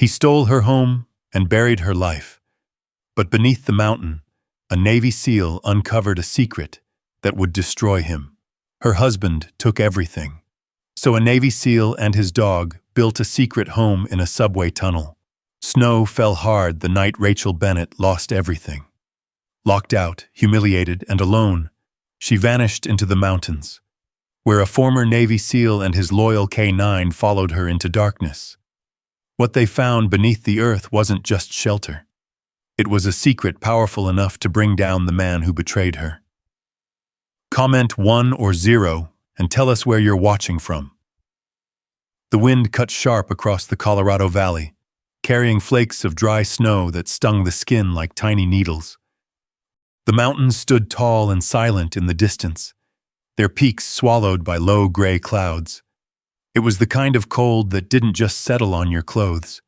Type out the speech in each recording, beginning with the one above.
He stole her home and buried her life. But beneath the mountain, a Navy SEAL uncovered a secret that would destroy him. Her husband took everything. So a Navy SEAL and his dog built a secret home in a subway tunnel. Snow fell hard the night Rachel Bennett lost everything. Locked out, humiliated, and alone, she vanished into the mountains, where a former Navy SEAL and his loyal K-9 followed her into darkness. What they found beneath the earth wasn't just shelter. It was a secret powerful enough to bring down the man who betrayed her. Comment 1 or 0 and tell us where you're watching from. The wind cut sharp across the Colorado Valley, carrying flakes of dry snow that stung the skin like tiny needles. The mountains stood tall and silent in the distance, their peaks swallowed by low gray clouds. It was the kind of cold that didn't just settle on your clothes.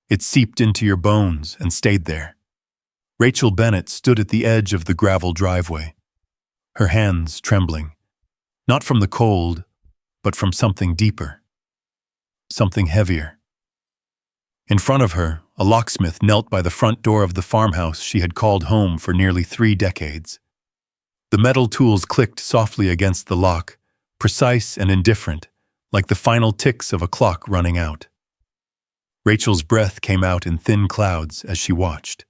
It seeped into your bones and stayed there. Rachel Bennett stood at the edge of the gravel driveway, her hands trembling, not from the cold, but from something deeper, something heavier. In front of her, a locksmith knelt by the front door of the farmhouse she had called home for nearly 3 decades. The metal tools clicked softly against the lock, precise and indifferent, like the final ticks of a clock running out. Rachel's breath came out in thin clouds as she watched.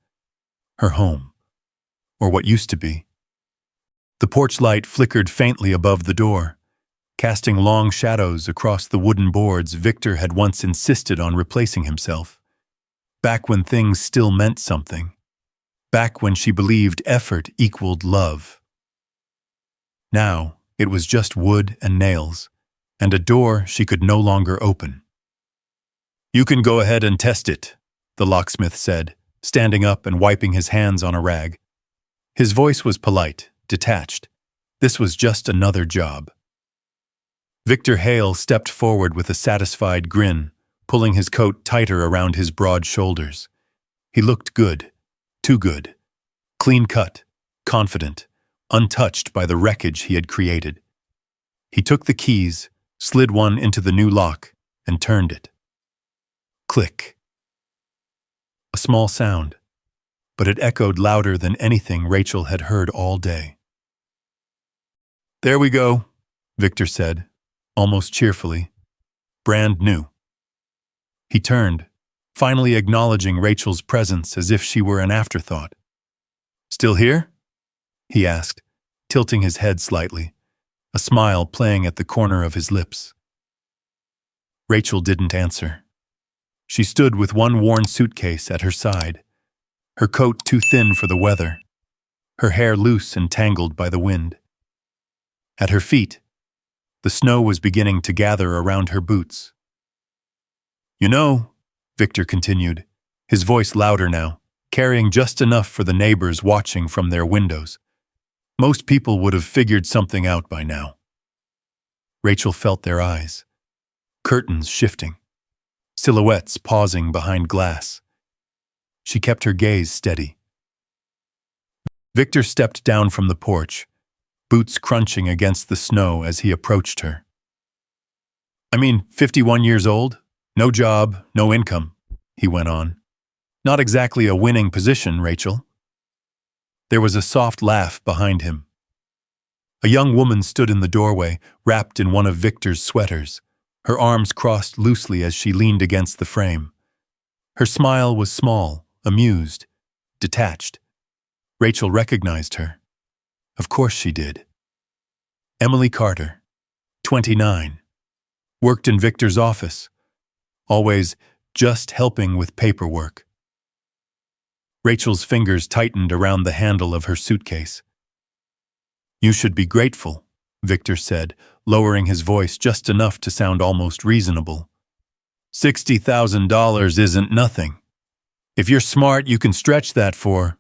Her home, or what used to be. The porch light flickered faintly above the door, casting long shadows across the wooden boards Victor had once insisted on replacing himself. Back when things still meant something. Back when she believed effort equaled love. Now, it was just wood and nails, and a door she could no longer open. "You can go ahead and test it," the locksmith said, standing up and wiping his hands on a rag. His voice was polite, detached. This was just another job. Victor Hale stepped forward with a satisfied grin, pulling his coat tighter around his broad shoulders. He looked good, too good, clean-cut, confident, untouched by the wreckage he had created. He took the keys, slid one into the new lock, and turned it. Click. A small sound, but it echoed louder than anything Rachel had heard all day. "There we go," Victor said, almost cheerfully. "Brand new." He turned, finally acknowledging Rachel's presence as if she were an afterthought. "Still here?" he asked, tilting his head slightly, a smile playing at the corner of his lips. Rachel didn't answer. She stood with one worn suitcase at her side, her coat too thin for the weather, her hair loose and tangled by the wind. At her feet, the snow was beginning to gather around her boots. "You know," Victor continued, his voice louder now, carrying just enough for the neighbors watching from their windows. "Most people would have figured something out by now." Rachel felt their eyes, curtains shifting, silhouettes pausing behind glass. She kept her gaze steady. Victor stepped down from the porch, boots crunching against the snow as he approached her. 51 years old, no job, no income," he went on. "Not exactly a winning position, Rachel." There was a soft laugh behind him. A young woman stood in the doorway, wrapped in one of Victor's sweaters, her arms crossed loosely as she leaned against the frame. Her smile was small, amused, detached. Rachel recognized her. Of course she did. Emily Carter, 29, worked in Victor's office, always just helping with paperwork. Rachel's fingers tightened around the handle of her suitcase. "You should be grateful," Victor said, lowering his voice just enough to sound almost reasonable. $60,000 isn't nothing. If you're smart, you can stretch that for,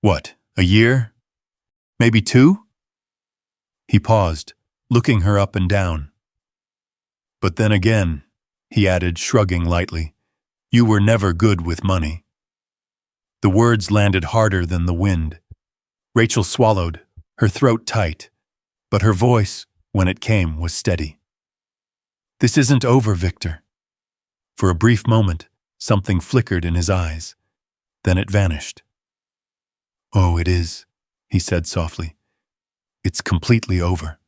what, a year? Maybe 2? He paused, looking her up and down. "But then again," he added, shrugging lightly, "you were never good with money." The words landed harder than the wind. Rachel swallowed, her throat tight, but her voice, when it came, was steady. "This isn't over, Victor." For a brief moment, Something flickered in his eyes. Then it vanished. "Oh, it is," he said softly. "It's completely over."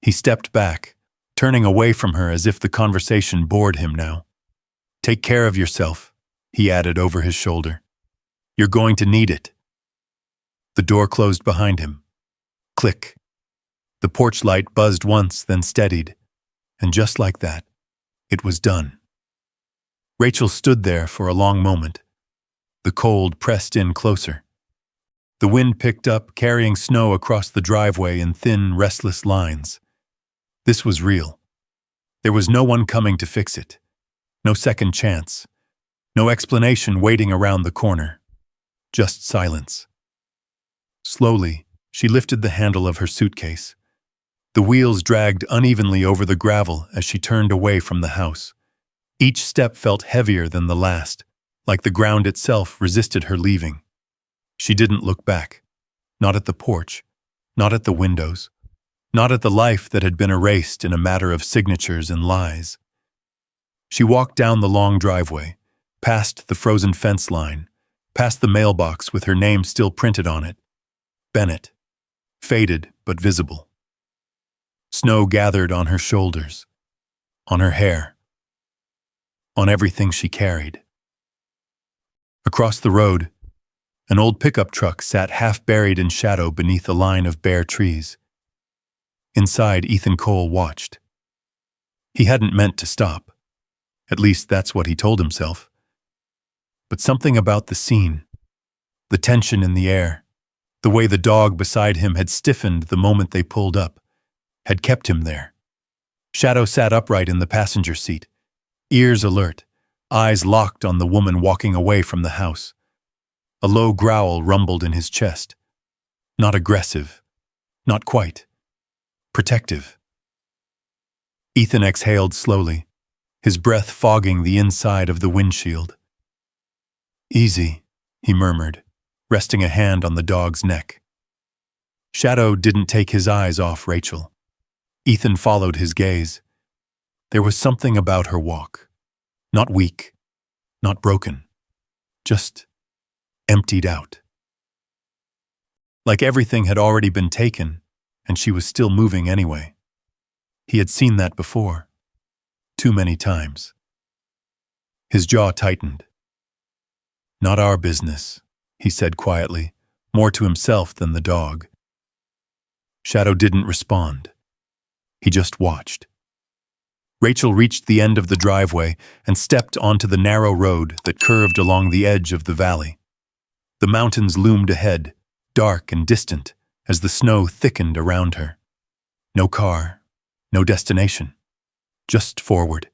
He stepped back, turning away from her as if the conversation bored him now. "Take care of yourself," he added over his shoulder. "You're going to need it." The door closed behind him. Click. The porch light buzzed once, then steadied, and just like that, it was done. Rachel stood there for a long moment. The cold pressed in closer. The wind picked up, carrying snow across the driveway in thin, restless lines. This was real. There was no one coming to fix it. No second chance. No explanation waiting around the corner. Just silence. Slowly, she lifted the handle of her suitcase. The wheels dragged unevenly over the gravel as she turned away from the house. Each step felt heavier than the last, like the ground itself resisted her leaving. She didn't look back. Not at the porch. Not at the windows. Not at the life that had been erased in a matter of signatures and lies. She walked down the long driveway, past the frozen fence line, past the mailbox with her name still printed on it. Bennett. Faded but visible. Snow gathered on her shoulders, on her hair, on everything she carried. Across the road, an old pickup truck sat half buried in shadow beneath a line of bare trees. Inside, Ethan Cole watched. He hadn't meant to stop. At least that's what he told himself. But something about the scene, the tension in the air, the way the dog beside him had stiffened the moment they pulled up, had kept him there. Shadow sat upright in the passenger seat, ears alert, eyes locked on the woman walking away from the house. A low growl rumbled in his chest. Not aggressive. Not quite. Protective. Ethan exhaled slowly, his breath fogging the inside of the windshield. "Easy," he murmured, resting a hand on the dog's neck. Shadow didn't take his eyes off Rachel. Ethan followed his gaze. There was something about her walk. Not weak, not broken, just emptied out. Like everything had already been taken, and she was still moving anyway. He had seen that before. Too many times. His jaw tightened. "Not our business," he said quietly, more to himself than the dog. Shadow didn't respond. He just watched. Rachel reached the end of the driveway and stepped onto the narrow road that curved along the edge of the valley. The mountains loomed ahead, dark and distant, as the snow thickened around her. No car, no destination, just forward.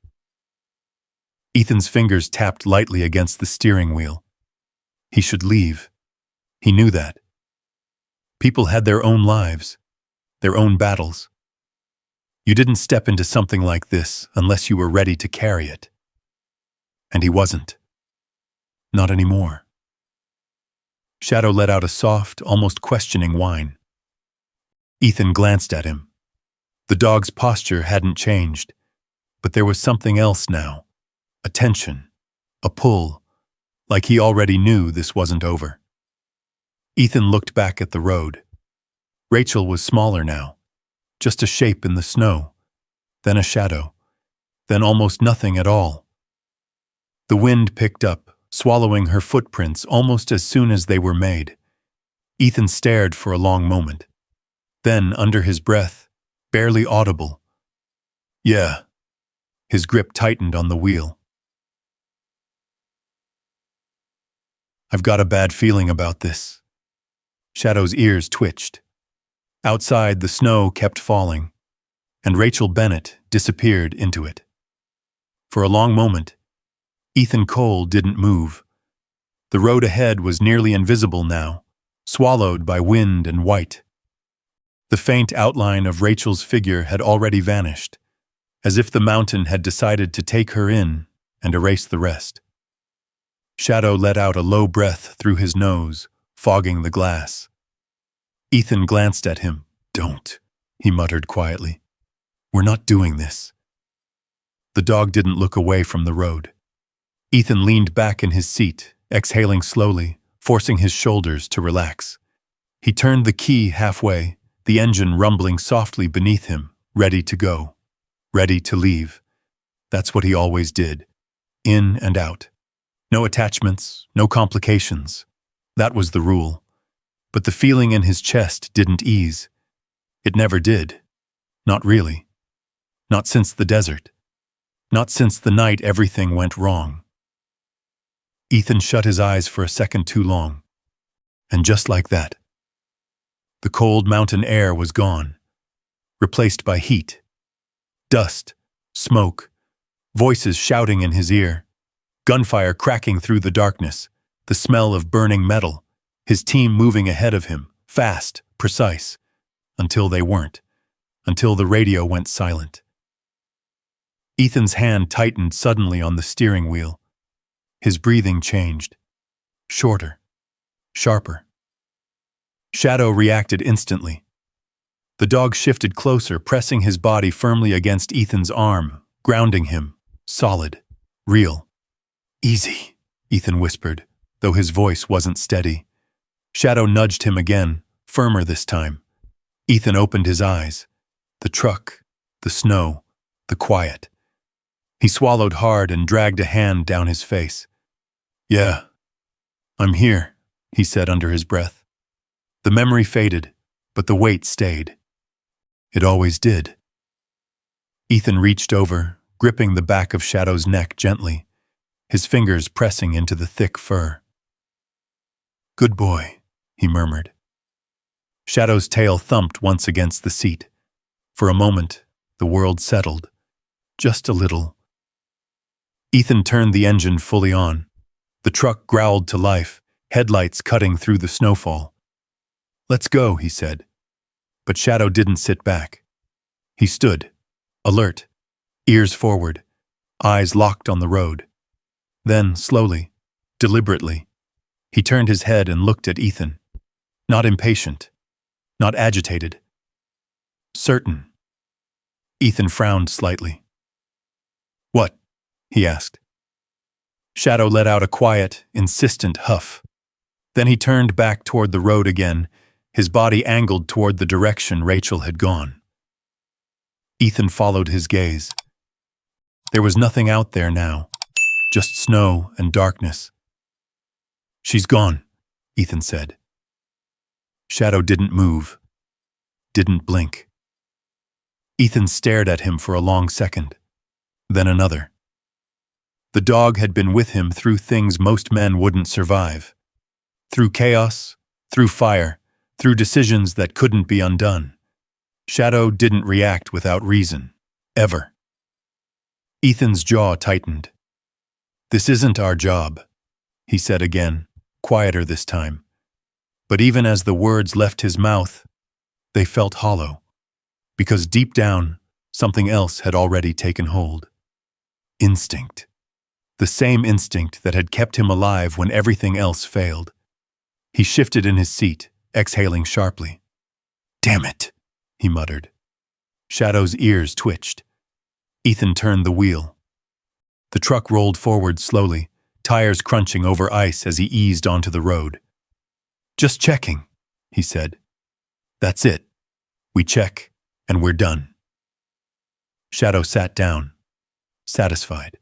Ethan's fingers tapped lightly against the steering wheel. He should leave. He knew that. People had their own lives, their own battles. You didn't step into something like this unless you were ready to carry it. And he wasn't. Not anymore. Shadow let out a soft, almost questioning whine. Ethan glanced at him. The dog's posture hadn't changed, but there was something else now. A tension, a pull, like he already knew this wasn't over. Ethan looked back at the road. Rachel was smaller now, just a shape in the snow, then a shadow, then almost nothing at all. The wind picked up, swallowing her footprints almost as soon as they were made. Ethan stared for a long moment. Then, under his breath, barely audible, "Yeah." His grip tightened on the wheel. "I've got a bad feeling about this." Shadow's ears twitched. Outside, the snow kept falling, and Rachel Bennett disappeared into it. For a long moment, Ethan Cole didn't move. The road ahead was nearly invisible now, swallowed by wind and white. The faint outline of Rachel's figure had already vanished, as if the mountain had decided to take her in and erase the rest. Shadow let out a low breath through his nose, fogging the glass. Ethan glanced at him. "Don't," he muttered quietly. "We're not doing this." The dog didn't look away from the road. Ethan leaned back in his seat, exhaling slowly, forcing his shoulders to relax. He turned the key halfway, the engine rumbling softly beneath him, ready to go, ready to leave. That's what he always did. In and out. No attachments, no complications. That was the rule. But the feeling in his chest didn't ease. It never did. Not really. Not since the desert. Not since the night everything went wrong. Ethan shut his eyes for a second too long. And just like that, the cold mountain air was gone, replaced by heat, dust, smoke, voices shouting in his ear, gunfire cracking through the darkness, the smell of burning metal, his team moving ahead of him, fast, precise, until they weren't, until the radio went silent. Ethan's hand tightened suddenly on the steering wheel. His breathing changed, shorter, sharper. Shadow reacted instantly. The dog shifted closer, pressing his body firmly against Ethan's arm, grounding him, solid, real. "Easy," Ethan whispered, though his voice wasn't steady. Shadow nudged him again, firmer this time. Ethan opened his eyes. The truck, the snow, the quiet. He swallowed hard and dragged a hand down his face. "Yeah, I'm here," he said under his breath. The memory faded, but the weight stayed. It always did. Ethan reached over, gripping the back of Shadow's neck gently, his fingers pressing into the thick fur. "Good boy," he murmured. Shadow's tail thumped once against the seat. For a moment, the world settled. Just a little. Ethan turned the engine fully on. The truck growled to life, headlights cutting through the snowfall. "Let's go," he said. But Shadow didn't sit back. He stood, alert, ears forward, eyes locked on the road. Then, slowly, deliberately, he turned his head and looked at Ethan. Not impatient, not agitated. Certain. Ethan frowned slightly. "What?" he asked. Shadow let out a quiet, insistent huff. Then he turned back toward the road again, his body angled toward the direction Rachel had gone. Ethan followed his gaze. There was nothing out there now, just snow and darkness. "She's gone," Ethan said. Shadow didn't move, didn't blink. Ethan stared at him for a long second, then another. The dog had been with him through things most men wouldn't survive. Through chaos, through fire, through decisions that couldn't be undone. Shadow didn't react without reason, ever. Ethan's jaw tightened. "This isn't our job," he said again, quieter this time. But even as the words left his mouth, they felt hollow, because deep down, something else had already taken hold. Instinct. The same instinct that had kept him alive when everything else failed. He shifted in his seat, exhaling sharply. "Damn it," he muttered. Shadow's ears twitched. Ethan turned the wheel. The truck rolled forward slowly, tires crunching over ice as he eased onto the road. "Just checking," he said. "That's it. We check, and we're done." Shadow sat down, satisfied.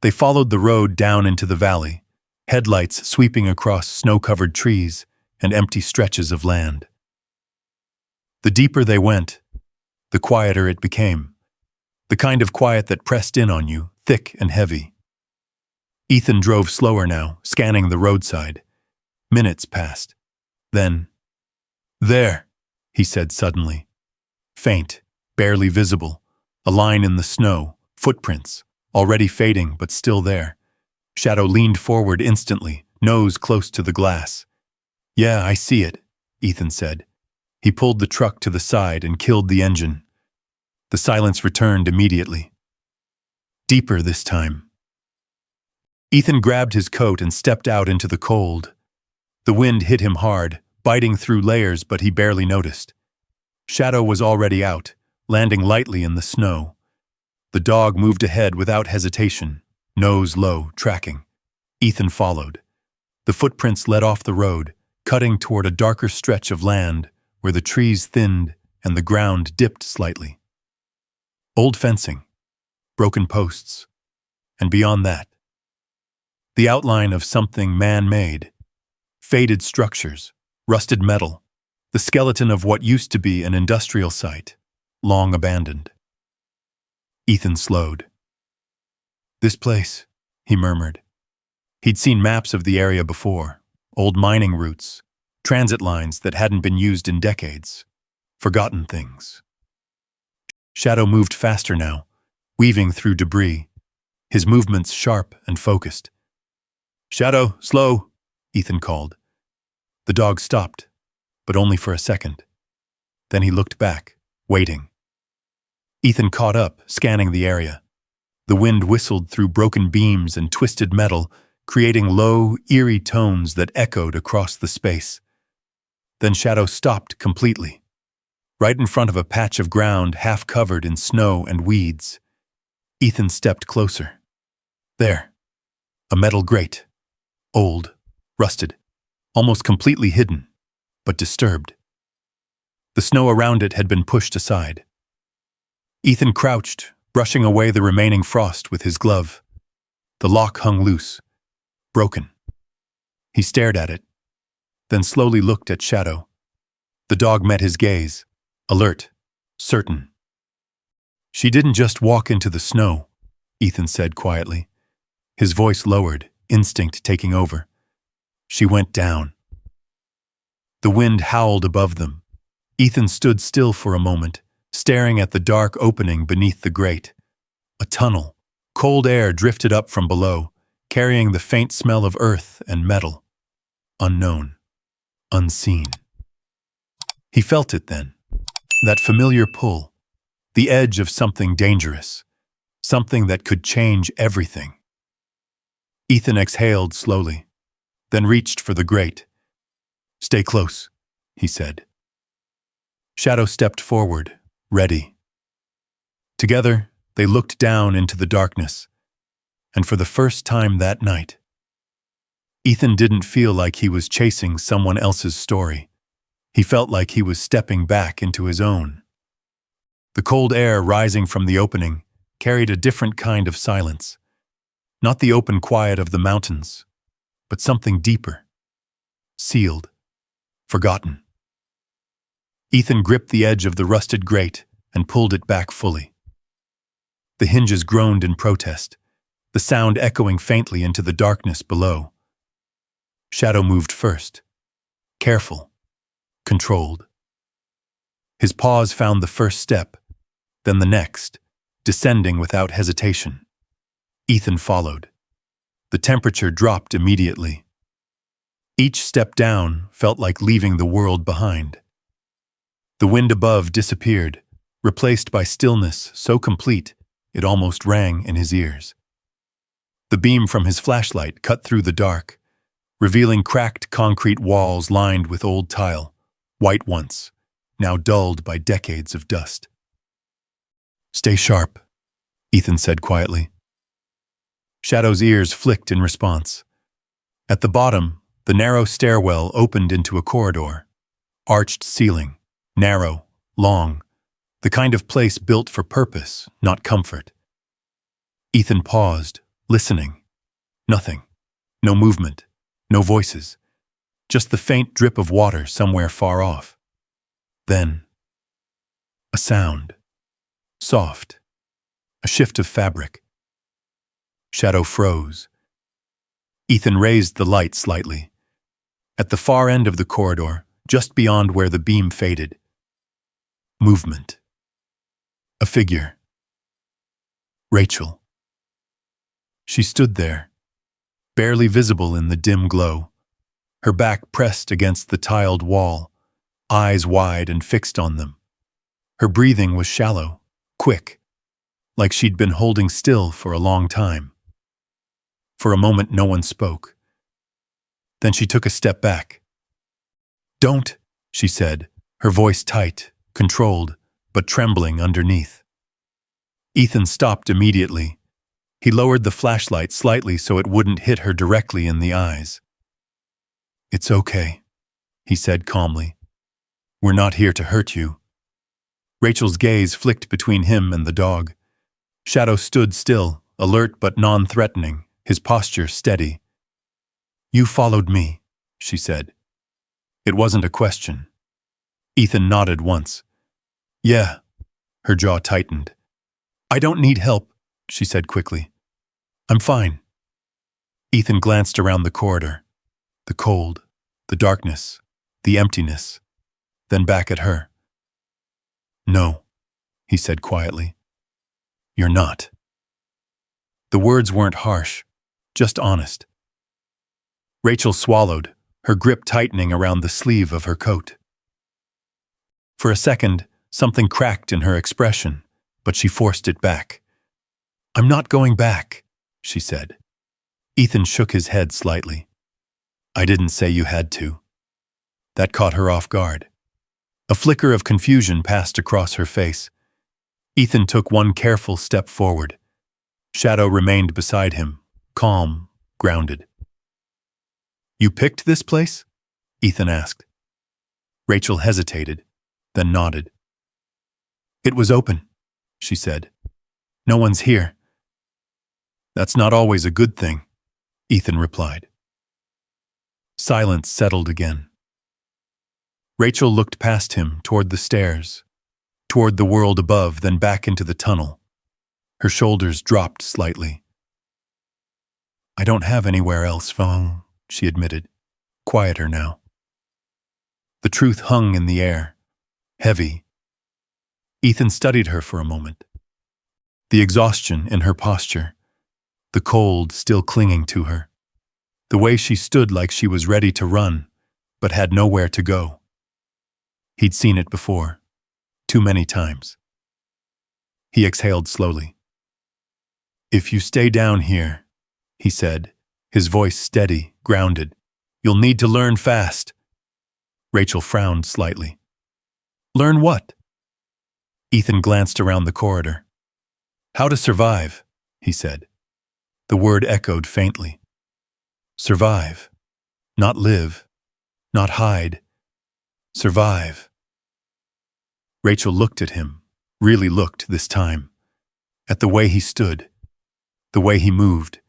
They followed the road down into the valley, headlights sweeping across snow-covered trees and empty stretches of land. The deeper they went, the quieter it became. The kind of quiet that pressed in on you, thick and heavy. Ethan drove slower now, scanning the roadside. Minutes passed. Then, "There," he said suddenly. Faint, barely visible, a line in the snow, footprints, already fading but still there. Shadow leaned forward instantly, nose close to the glass. "Yeah, I see it," Ethan said. He pulled the truck to the side and killed the engine. The silence returned immediately. Deeper this time. Ethan grabbed his coat and stepped out into the cold. The wind hit him hard, biting through layers, but he barely noticed. Shadow was already out, landing lightly in the snow. The dog moved ahead without hesitation, nose low, tracking. Ethan followed. The footprints led off the road, cutting toward a darker stretch of land where the trees thinned and the ground dipped slightly. Old fencing, broken posts, and beyond that, the outline of something man-made, faded structures, rusted metal, the skeleton of what used to be an industrial site, long abandoned. Ethan slowed. "This place," he murmured. He'd seen maps of the area before, old mining routes, transit lines that hadn't been used in decades, forgotten things. Shadow moved faster now, weaving through debris, his movements sharp and focused. "Shadow, slow," Ethan called. The dog stopped, but only for a second. Then he looked back, waiting. Ethan caught up, scanning the area. The wind whistled through broken beams and twisted metal, creating low, eerie tones that echoed across the space. Then Shadow stopped completely, right in front of a patch of ground half covered in snow and weeds. Ethan stepped closer. There, a metal grate, old, rusted, almost completely hidden, but disturbed. The snow around it had been pushed aside. Ethan crouched, brushing away the remaining frost with his glove. The lock hung loose, broken. He stared at it, then slowly looked at Shadow. The dog met his gaze, alert, certain. "She didn't just walk into the snow," Ethan said quietly. His voice lowered, instinct taking over. "She went down." The wind howled above them. Ethan stood still for a moment, staring at the dark opening beneath the grate. A tunnel. Cold air drifted up from below, carrying the faint smell of earth and metal. Unknown. Unseen. He felt it then. That familiar pull. The edge of something dangerous. Something that could change everything. Ethan exhaled slowly, then reached for the grate. "Stay close," he said. Shadow stepped forward, ready. Together, they looked down into the darkness, and for the first time that night, Ethan didn't feel like he was chasing someone else's story. He felt like he was stepping back into his own. The cold air rising from the opening carried a different kind of silence. Not the open quiet of the mountains, but something deeper. Sealed. Forgotten. Ethan gripped the edge of the rusted grate and pulled it back fully. The hinges groaned in protest, the sound echoing faintly into the darkness below. Shadow moved first. Careful. Controlled. His paws found the first step, then the next, descending without hesitation. Ethan followed. The temperature dropped immediately. Each step down felt like leaving the world behind. The wind above disappeared, replaced by stillness so complete it almost rang in his ears. The beam from his flashlight cut through the dark, revealing cracked concrete walls lined with old tile, white once, now dulled by decades of dust. "Stay sharp," Ethan said quietly. Shadow's ears flicked in response. At the bottom, the narrow stairwell opened into a corridor. Arched ceiling, narrow, long, the kind of place built for purpose, not comfort. Ethan paused, listening. Nothing. No movement. No voices. Just the faint drip of water somewhere far off. Then, a sound. Soft. A shift of fabric. Shadow froze. Ethan raised the light slightly. At the far end of the corridor, just beyond where the beam faded. Movement. A figure. Rachel. She stood there, barely visible in the dim glow, her back pressed against the tiled wall, eyes wide and fixed on them. Her breathing was shallow, quick, like she'd been holding still for a long time. For a moment, no one spoke. Then she took a step back. "Don't," she said, her voice tight, controlled, but trembling underneath. Ethan stopped immediately, He lowered the flashlight slightly so it wouldn't hit her directly in the eyes. "It's okay," he said calmly. "We're not here to hurt you." Rachel's gaze flicked between him and the dog. Shadow stood still, alert but non-threatening, his posture steady. "You followed me," she said. It wasn't a question. Ethan nodded once. "Yeah." Her jaw tightened. "I don't need help," she said quickly. "I'm fine." Ethan glanced around the corridor. The cold, the darkness, the emptiness, then back at her. "No," he said quietly. "You're not." The words weren't harsh, just honest. Rachel swallowed, her grip tightening around the sleeve of her coat. For a second, something cracked in her expression, but she forced it back. "I'm not going back," she said. Ethan shook his head slightly. "I didn't say you had to." That caught her off guard. A flicker of confusion passed across her face. Ethan took one careful step forward. Shadow remained beside him, calm, grounded. "You picked this place?" Ethan asked. Rachel hesitated, then nodded. "It was open," she said. "No one's here." "That's not always a good thing," Ethan replied. Silence settled again. Rachel looked past him toward the stairs, toward the world above, then back into the tunnel. Her shoulders dropped slightly. "I don't have anywhere else, Fong," she admitted, quieter now. The truth hung in the air, heavy. Ethan studied her for a moment. The exhaustion in her posture, the cold still clinging to her, the way she stood like she was ready to run, but had nowhere to go. He'd seen it before, too many times. He exhaled slowly. "If you stay down here," he said, his voice steady, grounded, "you'll need to learn fast." Rachel frowned slightly. "Learn what?" Ethan glanced around the corridor. "How to survive," he said. The word echoed faintly. Survive. Not live. Not hide. Survive. Rachel looked at him, really looked this time, at the way he stood, the way he moved,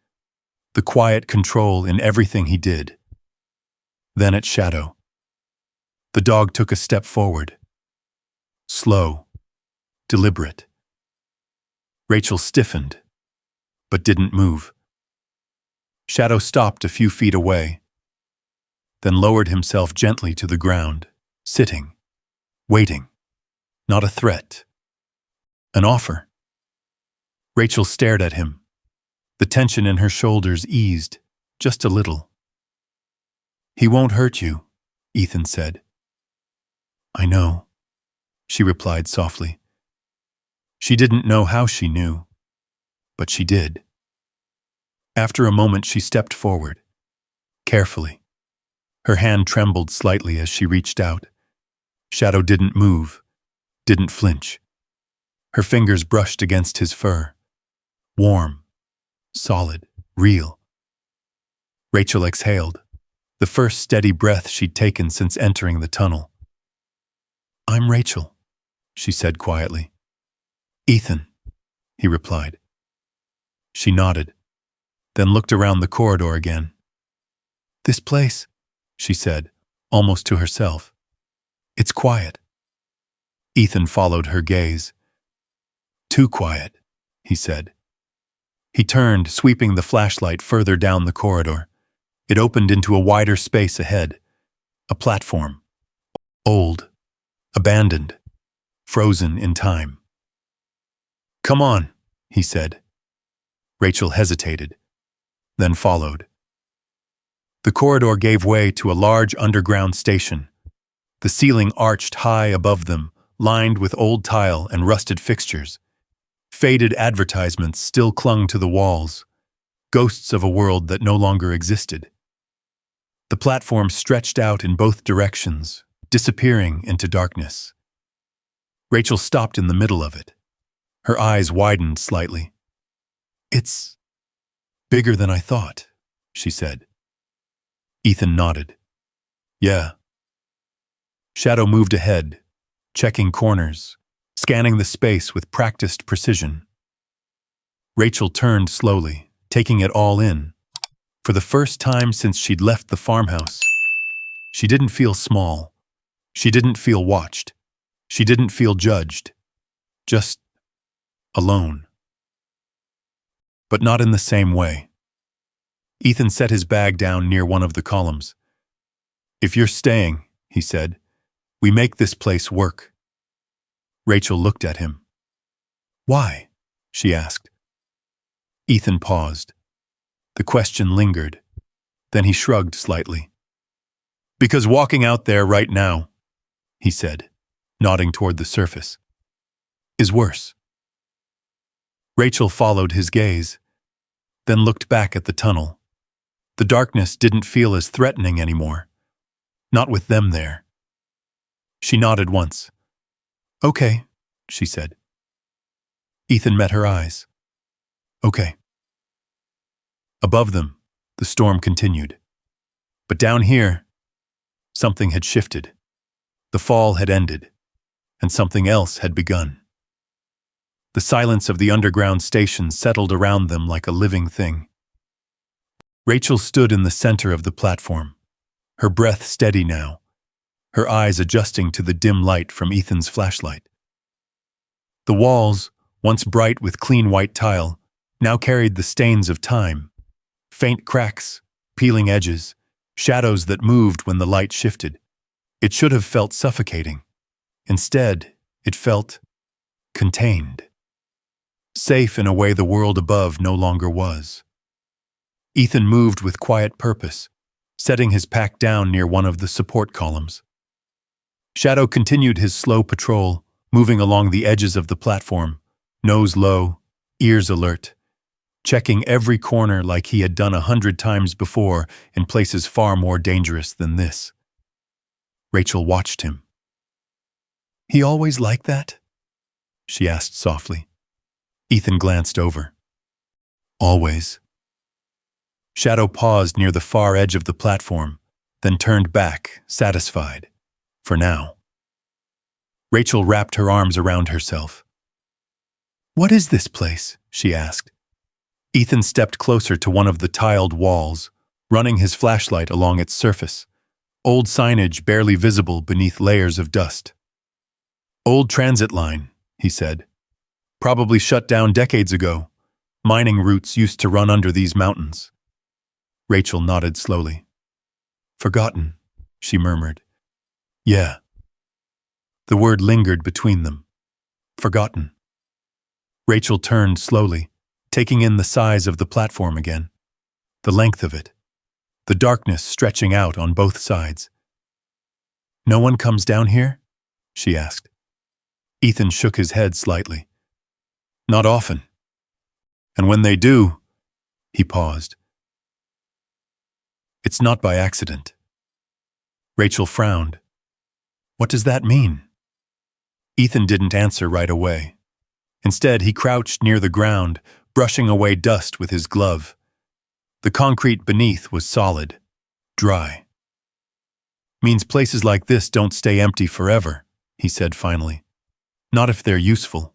the quiet control in everything he did. Then at Shadow. The dog took a step forward. Slow, deliberate. Rachel stiffened, but didn't move. Shadow stopped a few feet away, then lowered himself gently to the ground, sitting, waiting. Not a threat. An offer. Rachel stared at him. The tension in her shoulders eased, just a little. "He won't hurt you," Ethan said. "I know," she replied softly. She didn't know how she knew, but she did. After a moment, she stepped forward, carefully. Her hand trembled slightly as she reached out. Shadow didn't move, didn't flinch. Her fingers brushed against his fur. Warm, solid, real. Rachel exhaled, the first steady breath she'd taken since entering the tunnel. "I'm Rachel," she said quietly. "Ethan," he replied. She nodded, then looked around the corridor again. "This place," she said, almost to herself. "It's quiet." Ethan followed her gaze. "Too quiet," he said. He turned, sweeping the flashlight further down the corridor. It opened into a wider space ahead. A platform. Old. Abandoned. Frozen in time. "Come on," he said. Rachel hesitated, then followed. The corridor gave way to a large underground station. The ceiling arched high above them, lined with old tile and rusted fixtures. Faded advertisements still clung to the walls, ghosts of a world that no longer existed. The platform stretched out in both directions, disappearing into darkness. Rachel stopped in the middle of it. Her eyes widened slightly. "It's Bigger than I thought, she said. Ethan nodded. Yeah. Shadow moved ahead, checking corners, scanning the space with practiced precision. Rachel turned slowly, taking it all in. For the first time since she'd left the farmhouse, she didn't feel small. She didn't feel watched. She didn't feel judged. Just alone. But not in the same way. Ethan set his bag down near one of the columns. If you're staying, he said, we make this place work. Rachel looked at him. Why? She asked. Ethan paused. The question lingered. Then he shrugged slightly. Because walking out there right now, he said, nodding toward the surface, is worse. Rachel followed his gaze, then looked back at the tunnel. The darkness didn't feel as threatening anymore. Not with them there. She nodded once. Okay, she said. Ethan met her eyes. Okay. Above them, the storm continued. But down here, something had shifted. The fall had ended, and something else had begun. The silence of the underground station settled around them like a living thing. Rachel stood in the center of the platform, her breath steady now, her eyes adjusting to the dim light from Ethan's flashlight. The walls, once bright with clean white tile, now carried the stains of time, faint cracks, peeling edges, shadows that moved when the light shifted. It should have felt suffocating. Instead, it felt contained. Safe in a way the world above no longer was. Ethan moved with quiet purpose, setting his pack down near one of the support columns. Shadow continued his slow patrol, moving along the edges of the platform, nose low, ears alert, checking every corner like he had done 100 times before in places far more dangerous than this. Rachel watched him. He always like that? She asked softly. Ethan glanced over. Always. Shadow paused near the far edge of the platform, then turned back, satisfied. For now. Rachel wrapped her arms around herself. What is this place? She asked. Ethan stepped closer to one of the tiled walls, running his flashlight along its surface. Old signage barely visible beneath layers of dust. Old transit line, he said. Probably shut down decades ago. Mining routes used to run under these mountains. Rachel nodded slowly. Forgotten, she murmured. Yeah. The word lingered between them. Forgotten. Rachel turned slowly, taking in the size of the platform again. The length of it. The darkness stretching out on both sides. No one comes down here? She asked. Ethan shook his head slightly. Not often. And when they do, he paused. It's not by accident. Rachel frowned. What does that mean? Ethan didn't answer right away. Instead, he crouched near the ground, brushing away dust with his glove. The concrete beneath was solid, dry. Means places like this don't stay empty forever, he said finally. Not if they're useful.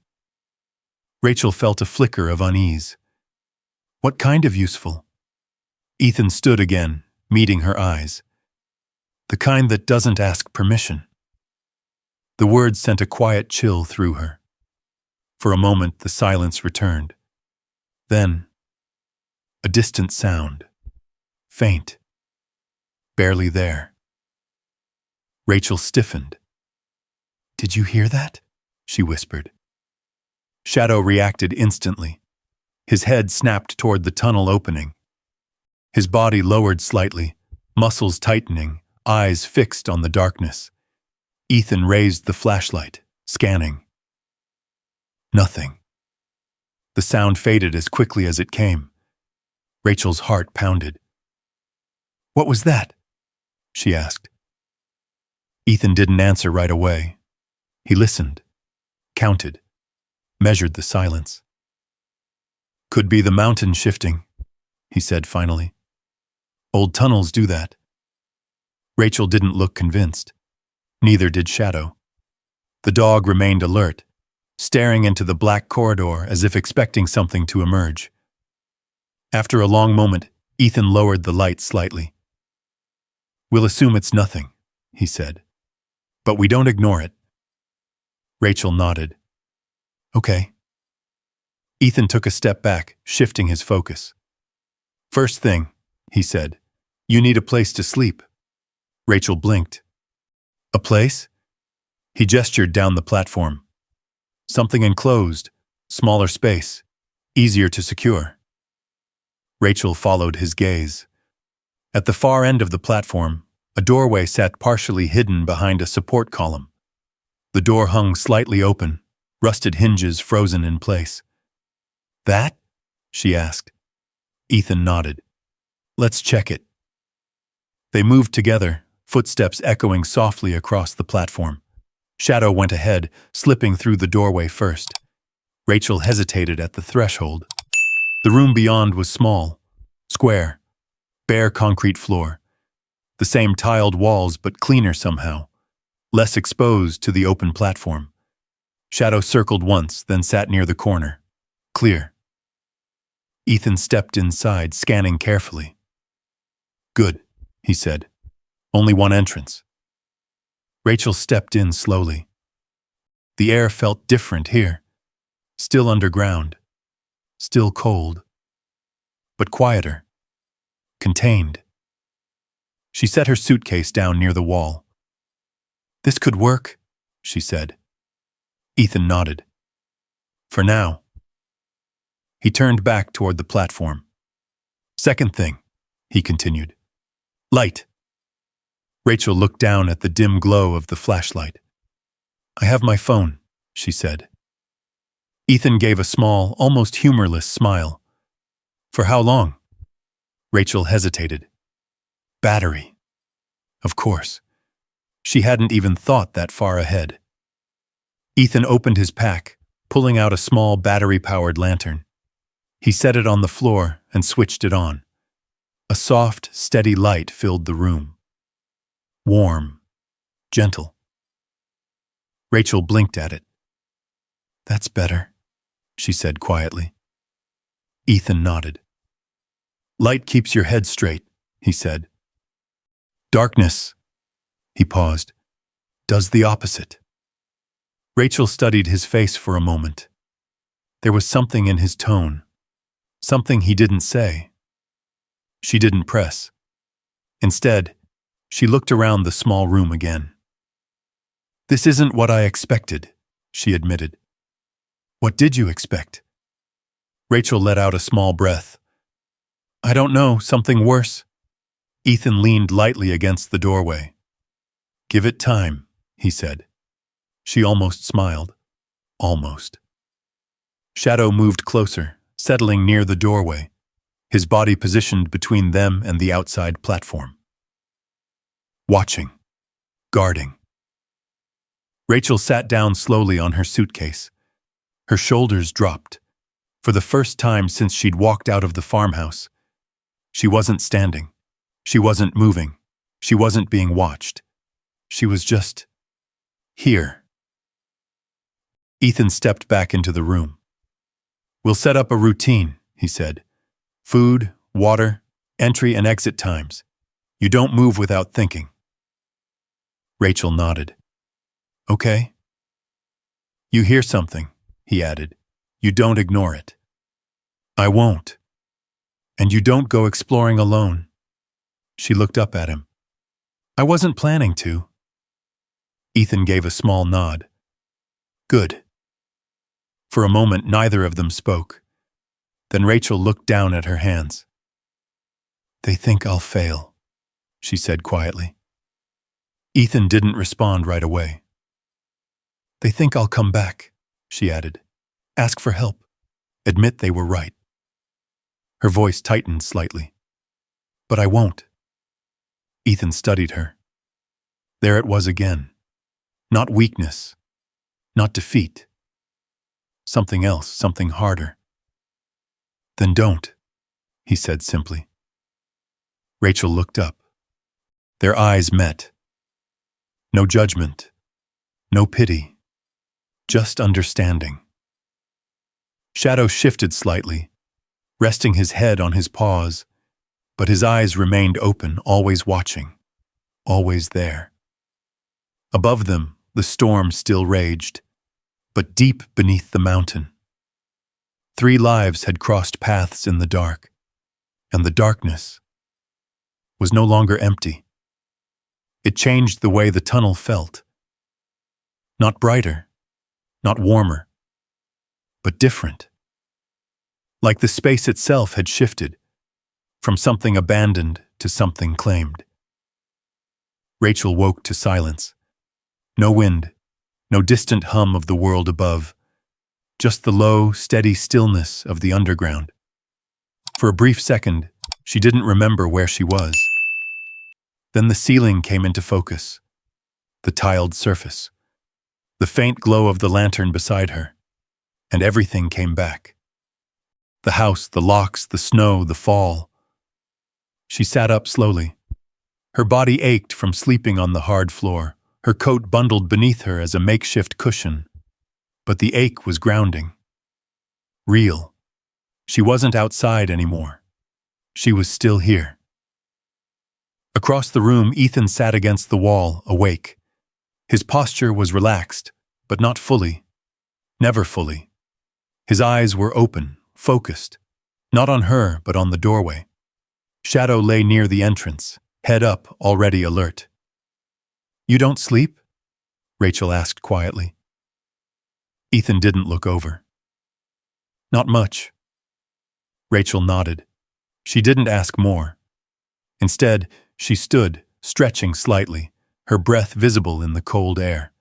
Rachel felt a flicker of unease. What kind of useful? Ethan stood again, meeting her eyes. The kind that doesn't ask permission. The words sent a quiet chill through her. For a moment, the silence returned. Then, a distant sound. Faint. Barely there. Rachel stiffened. Did you hear that? She whispered. Shadow reacted instantly. His head snapped toward the tunnel opening. His body lowered slightly, muscles tightening, eyes fixed on the darkness. Ethan raised the flashlight, scanning. Nothing. The sound faded as quickly as it came. Rachel's heart pounded. What was that? She asked. Ethan didn't answer right away. He listened, counted, measured the silence. Could be the mountain shifting, he said finally. Old tunnels do that. Rachel didn't look convinced. Neither did Shadow. The dog remained alert, staring into the black corridor as if expecting something to emerge. After a long moment, Ethan lowered the light slightly. We'll assume it's nothing, he said. But we don't ignore it. Rachel nodded. Okay. Ethan took a step back, shifting his focus. First thing, he said, you need a place to sleep. Rachel blinked. A place? He gestured down the platform. Something enclosed, smaller space, easier to secure. Rachel followed his gaze. At the far end of the platform, a doorway sat partially hidden behind a support column. The door hung slightly open, rusted hinges frozen in place. That? She asked. Ethan nodded. Let's check it. They moved together, footsteps echoing softly across the platform. Shadow went ahead, slipping through the doorway first. Rachel hesitated at the threshold. The room beyond was small, square, bare concrete floor. The same tiled walls, but cleaner somehow, less exposed to the open platform. Shadow circled once, then sat near the corner. Clear. Ethan stepped inside, scanning carefully. Good, he said. Only one entrance. Rachel stepped in slowly. The air felt different here. Still underground. Still cold. But quieter. Contained. She set her suitcase down near the wall. This could work, she said. Ethan nodded. For now. He turned back toward the platform. Second thing, he continued. Light. Rachel looked down at the dim glow of the flashlight. I have my phone, she said. Ethan gave a small, almost humorless smile. For how long? Rachel hesitated. Battery. Of course. She hadn't even thought that far ahead. Ethan opened his pack, pulling out a small battery-powered lantern. He set it on the floor and switched it on. A soft, steady light filled the room. Warm, gentle. Rachel blinked at it. That's better, she said quietly. Ethan nodded. Light keeps your head straight, he said. Darkness, he paused, does the opposite. Rachel studied his face for a moment. There was something in his tone, something he didn't say. She didn't press. Instead, she looked around the small room again. This isn't what I expected, she admitted. What did you expect? Rachel let out a small breath. I don't know, something worse. Ethan leaned lightly against the doorway. Give it time, he said. She almost smiled. Almost. Shadow moved closer, settling near the doorway, his body positioned between them and the outside platform. Watching. Guarding. Rachel sat down slowly on her suitcase. Her shoulders dropped. For the first time since she'd walked out of the farmhouse. She wasn't standing. She wasn't moving. She wasn't being watched. She was just here. Ethan stepped back into the room. We'll set up a routine, he said. Food, water, entry and exit times. You don't move without thinking. Rachel nodded. Okay. You hear something, he added. You don't ignore it. I won't. And you don't go exploring alone. She looked up at him. I wasn't planning to. Ethan gave a small nod. Good. For a moment, neither of them spoke. Then Rachel looked down at her hands. They think I'll fail, she said quietly. Ethan didn't respond right away. They think I'll come back, she added. Ask for help. Admit they were right. Her voice tightened slightly. But I won't. Ethan studied her. There it was again. Not weakness. Not defeat. Something else, something harder. Then don't, he said simply. Rachel looked up. Their eyes met. No judgment, no pity, just understanding. Shadow shifted slightly, resting his head on his paws, but his eyes remained open, always watching, always there. Above them, the storm still raged, but deep beneath the mountain. 3 lives had crossed paths in the dark, and the darkness was no longer empty. It changed the way the tunnel felt. Not brighter, not warmer, but different. Like the space itself had shifted, from something abandoned to something claimed. Rachel woke to silence. No wind, no distant hum of the world above, just the low, steady stillness of the underground. For a brief second, she didn't remember where she was. Then the ceiling came into focus, the tiled surface, the faint glow of the lantern beside her, and everything came back. The house, the locks, the snow, the fall. She sat up slowly. Her body ached from sleeping on the hard floor, her coat bundled beneath her as a makeshift cushion. But the ache was grounding. Real. She wasn't outside anymore. She was still here. Across the room, Ethan sat against the wall, awake. His posture was relaxed, but not fully. Never fully. His eyes were open, focused, not on her, but on the doorway. Shadow lay near the entrance, head up, already alert. "You don't sleep?" Rachel asked quietly. Ethan didn't look over. "Not much." Rachel nodded. She didn't ask more. Instead, she stood, stretching slightly, her breath visible in the cold air.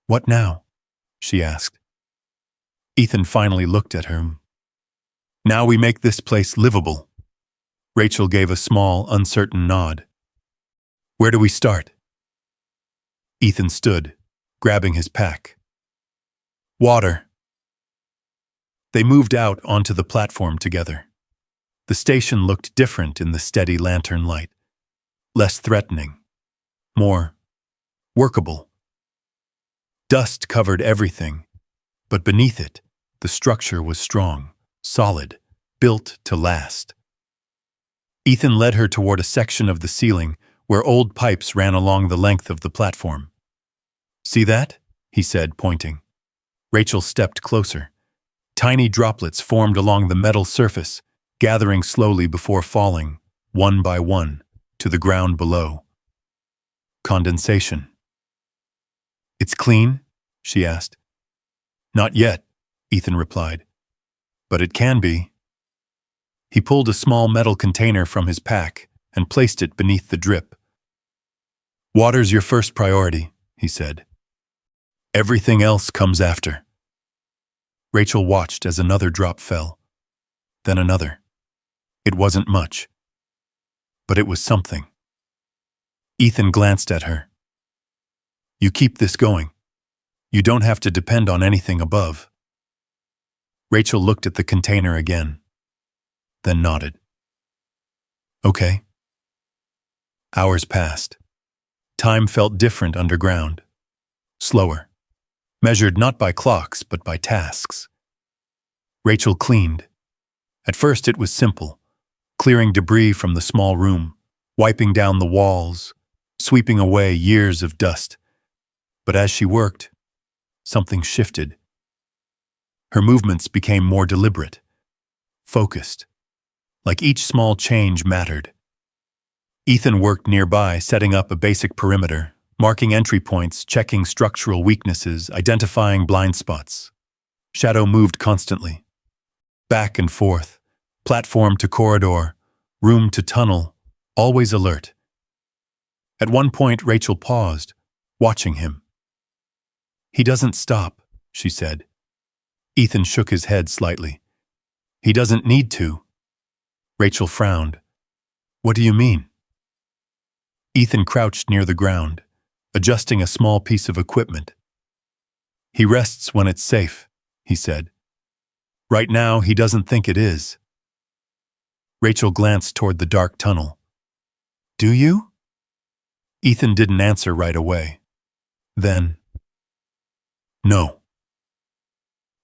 "What now?" she asked. Ethan finally looked at her. "Now we make this place livable." Rachel gave a small, uncertain nod. "Where do we start?" Ethan stood, grabbing his pack. "Water." They moved out onto the platform together. The station looked different in the steady lantern light. Less threatening. More workable. Dust covered everything, but beneath it, the structure was strong, solid, built to last. Ethan led her toward a section of the ceiling where old pipes ran along the length of the platform. "See that?" he said, pointing. Rachel stepped closer. Tiny droplets formed along the metal surface, gathering slowly before falling, one by one, to the ground below. Condensation. "It's clean?" she asked. "Not yet," Ethan replied. "But it can be." He pulled a small metal container from his pack and placed it beneath the drip. "Water's your first priority," he said. "Everything else comes after." Rachel watched as another drop fell. Then another. It wasn't much, but it was something. Ethan glanced at her. "You keep this going. You don't have to depend on anything above." Rachel looked at the container again, then nodded. "Okay." Hours passed. Time felt different underground. Slower. Measured not by clocks, but by tasks. Rachel cleaned. At first it was simple, clearing debris from the small room, wiping down the walls, sweeping away years of dust. But as she worked, something shifted. Her movements became more deliberate, focused, like each small change mattered. Ethan worked nearby, setting up a basic perimeter, marking entry points, checking structural weaknesses, identifying blind spots. Shadow moved constantly. Back and forth, platform to corridor, room to tunnel, always alert. At one point, Rachel paused, watching him. "He doesn't stop," she said. Ethan shook his head slightly. "He doesn't need to." Rachel frowned. "What do you mean?" Ethan crouched near the ground, adjusting a small piece of equipment. "He rests when it's safe," he said. "Right now, he doesn't think it is." Rachel glanced toward the dark tunnel. Do you? Ethan didn't answer right away. Then, no.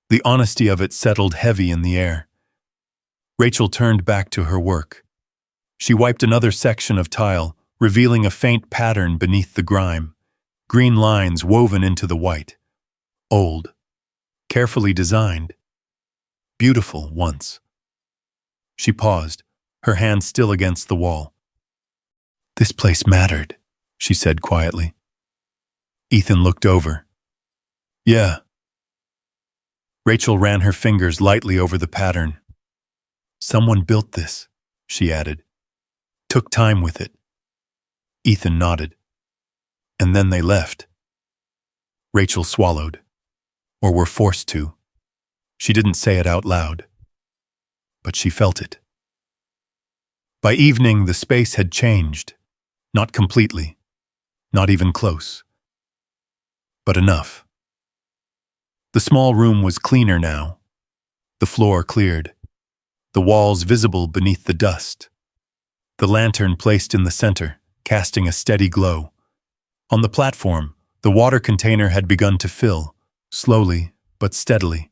The honesty of it settled heavy in the air. Rachel turned back to her work. She wiped another section of tile, revealing a faint pattern beneath the grime, green lines woven into the white. Old, carefully designed, beautiful once. She paused, her hand still against the wall. This place mattered, she said quietly. Ethan looked over. Yeah. Rachel ran her fingers lightly over the pattern. Someone built this, she added. Took time with it. Ethan nodded. And then they left. Rachel swallowed, or were forced to. She didn't say it out loud, but she felt it. By evening, the space had changed. Not completely, not even close, but enough. The small room was cleaner now, the floor cleared, the walls visible beneath the dust, the lantern placed in the center, casting a steady glow. On the platform, the water container had begun to fill, slowly but steadily.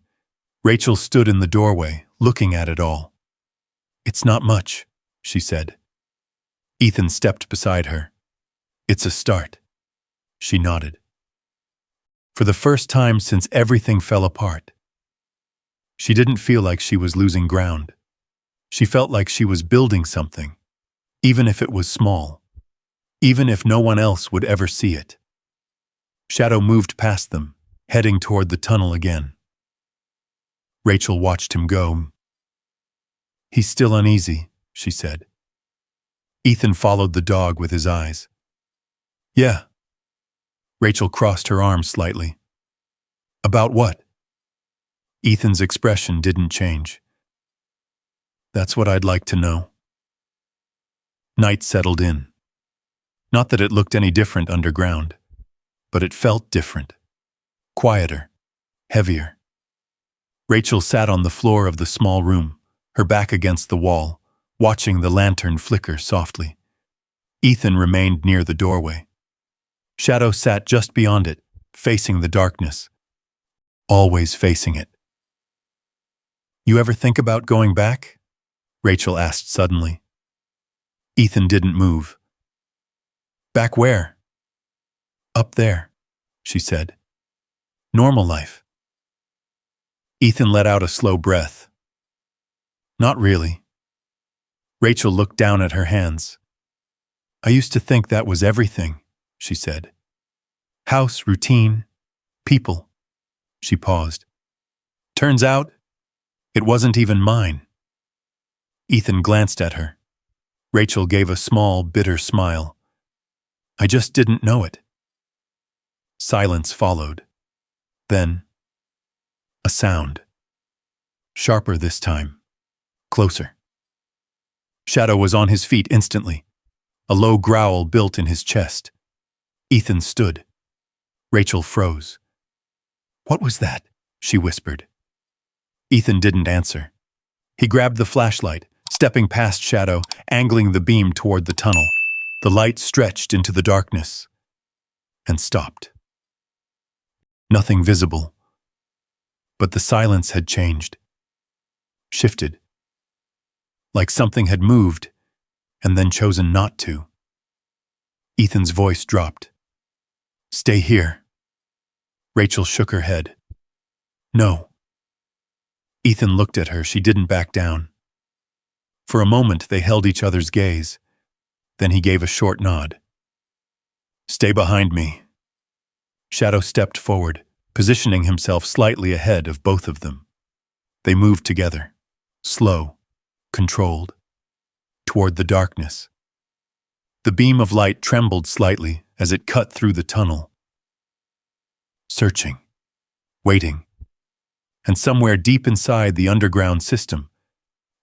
Rachel stood in the doorway, looking at it all. It's not much, she said. Ethan stepped beside her. It's a start. She nodded. For the first time since everything fell apart, she didn't feel like she was losing ground. She felt like she was building something, even if it was small, even if no one else would ever see it. Shadow moved past them, heading toward the tunnel again. Rachel watched him go. He's still uneasy, she said. Ethan followed the dog with his eyes. Yeah. Rachel crossed her arms slightly. About what? Ethan's expression didn't change. That's what I'd like to know. Night settled in. Not that it looked any different underground, but it felt different. Quieter, heavier. Rachel sat on the floor of the small room, her back against the wall, watching the lantern flicker softly. Ethan remained near the doorway. Shadow sat just beyond it, facing the darkness. Always facing it. You ever think about going back? Rachel asked suddenly. Ethan didn't move. Back where? Up there, she said. Normal life. Ethan let out a slow breath. Not really. Rachel looked down at her hands. I used to think that was everything, she said. House, routine, people. She paused. Turns out, it wasn't even mine. Ethan glanced at her. Rachel gave a small, bitter smile. I just didn't know it. Silence followed. Then, a sound. Sharper this time. Closer. Shadow was on his feet instantly. A low growl built in his chest. Ethan stood. Rachel froze. What was that? She whispered. Ethan didn't answer. He grabbed the flashlight, stepping past Shadow, angling the beam toward the tunnel. The light stretched into the darkness and stopped. Nothing visible. But the silence had changed. Shifted. Like something had moved and then chosen not to. Ethan's voice dropped. Stay here. Rachel shook her head. No. Ethan looked at her. She didn't back down. For a moment, they held each other's gaze. Then he gave a short nod. Stay behind me. Shadow stepped forward, positioning himself slightly ahead of both of them. They moved together, slow, controlled, toward the darkness. The beam of light trembled slightly as it cut through the tunnel. Searching, waiting, and somewhere deep inside the underground system,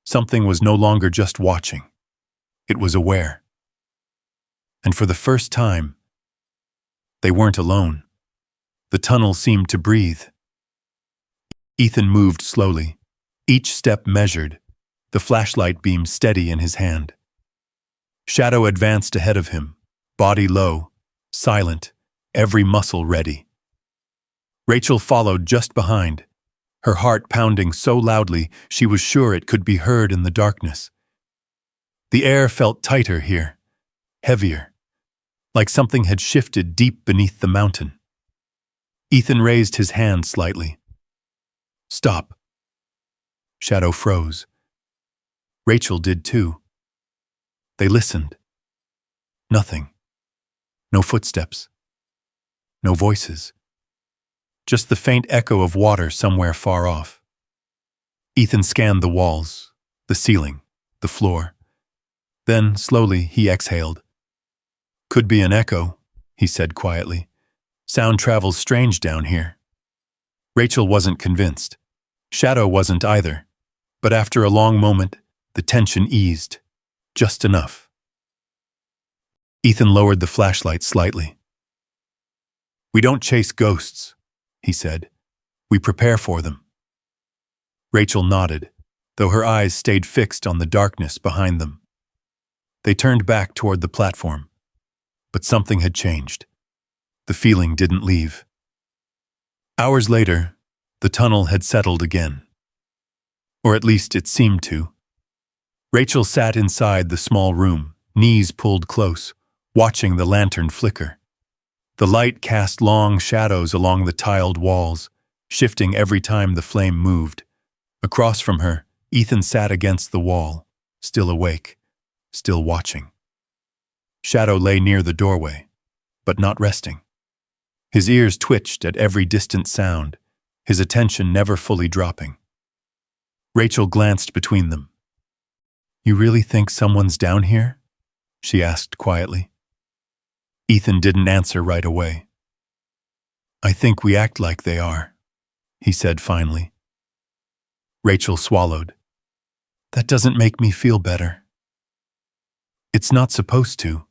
something was no longer just watching. It was aware. And for the first time, they weren't alone. The tunnel seemed to breathe. Ethan moved slowly, each step measured, the flashlight beam steady in his hand. Shadow advanced ahead of him, body low, silent, every muscle ready. Rachel followed just behind, her heart pounding so loudly she was sure it could be heard in the darkness. The air felt tighter here, heavier, like something had shifted deep beneath the mountain. Ethan raised his hand slightly. "Stop." Shadow froze. Rachel did too. They listened. Nothing. No footsteps. No voices. Just the faint echo of water somewhere far off. Ethan scanned the walls, the ceiling, the floor. Then, slowly, he exhaled. "Could be an echo," he said quietly. "Sound travels strange down here." Rachel wasn't convinced. Shadow wasn't either. But after a long moment, the tension eased. Just enough. Ethan lowered the flashlight slightly. "We don't chase ghosts," he said. "We prepare for them." Rachel nodded, though her eyes stayed fixed on the darkness behind them. They turned back toward the platform. But something had changed. The feeling didn't leave. Hours later, the tunnel had settled again. Or at least it seemed to. Rachel sat inside the small room, knees pulled close, watching the lantern flicker. The light cast long shadows along the tiled walls, shifting every time the flame moved. Across from her, Ethan sat against the wall, still awake, still watching. Shadow lay near the doorway, but not resting. His ears twitched at every distant sound, his attention never fully dropping. Rachel glanced between them. "You really think someone's down here?" she asked quietly. Ethan didn't answer right away. "I think we act like they are," he said finally. Rachel swallowed. "That doesn't make me feel better." "It's not supposed to."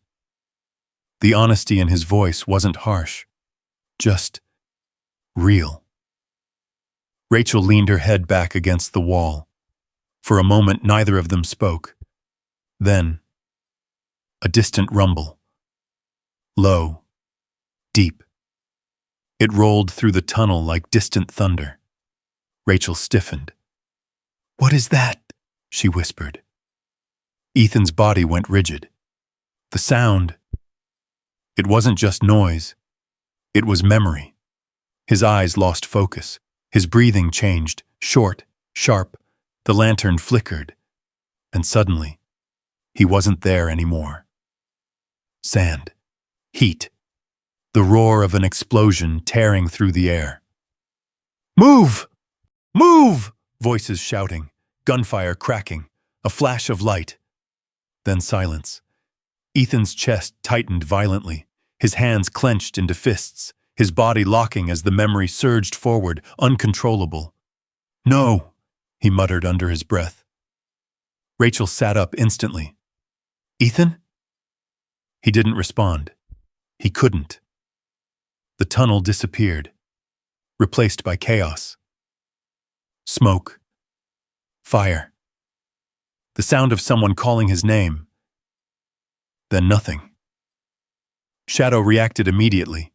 The honesty in his voice wasn't harsh, just real. Rachel leaned her head back against the wall. For a moment, neither of them spoke. Then, a distant rumble. Low, deep. It rolled through the tunnel like distant thunder. Rachel stiffened. "What is that?" she whispered. Ethan's body went rigid. The sound, it wasn't just noise. It was memory. His eyes lost focus. His breathing changed, short, sharp. The lantern flickered. And suddenly, he wasn't there anymore. Sand. Heat. The roar of an explosion tearing through the air. "Move! Move!" Voices shouting, gunfire cracking, a flash of light. Then silence. Ethan's chest tightened violently, his hands clenched into fists, his body locking as the memory surged forward, uncontrollable. "No," he muttered under his breath. Rachel sat up instantly. "Ethan?" He didn't respond. He couldn't. The tunnel disappeared, replaced by chaos. Smoke. Fire. The sound of someone calling his name. Then nothing. Shadow reacted immediately.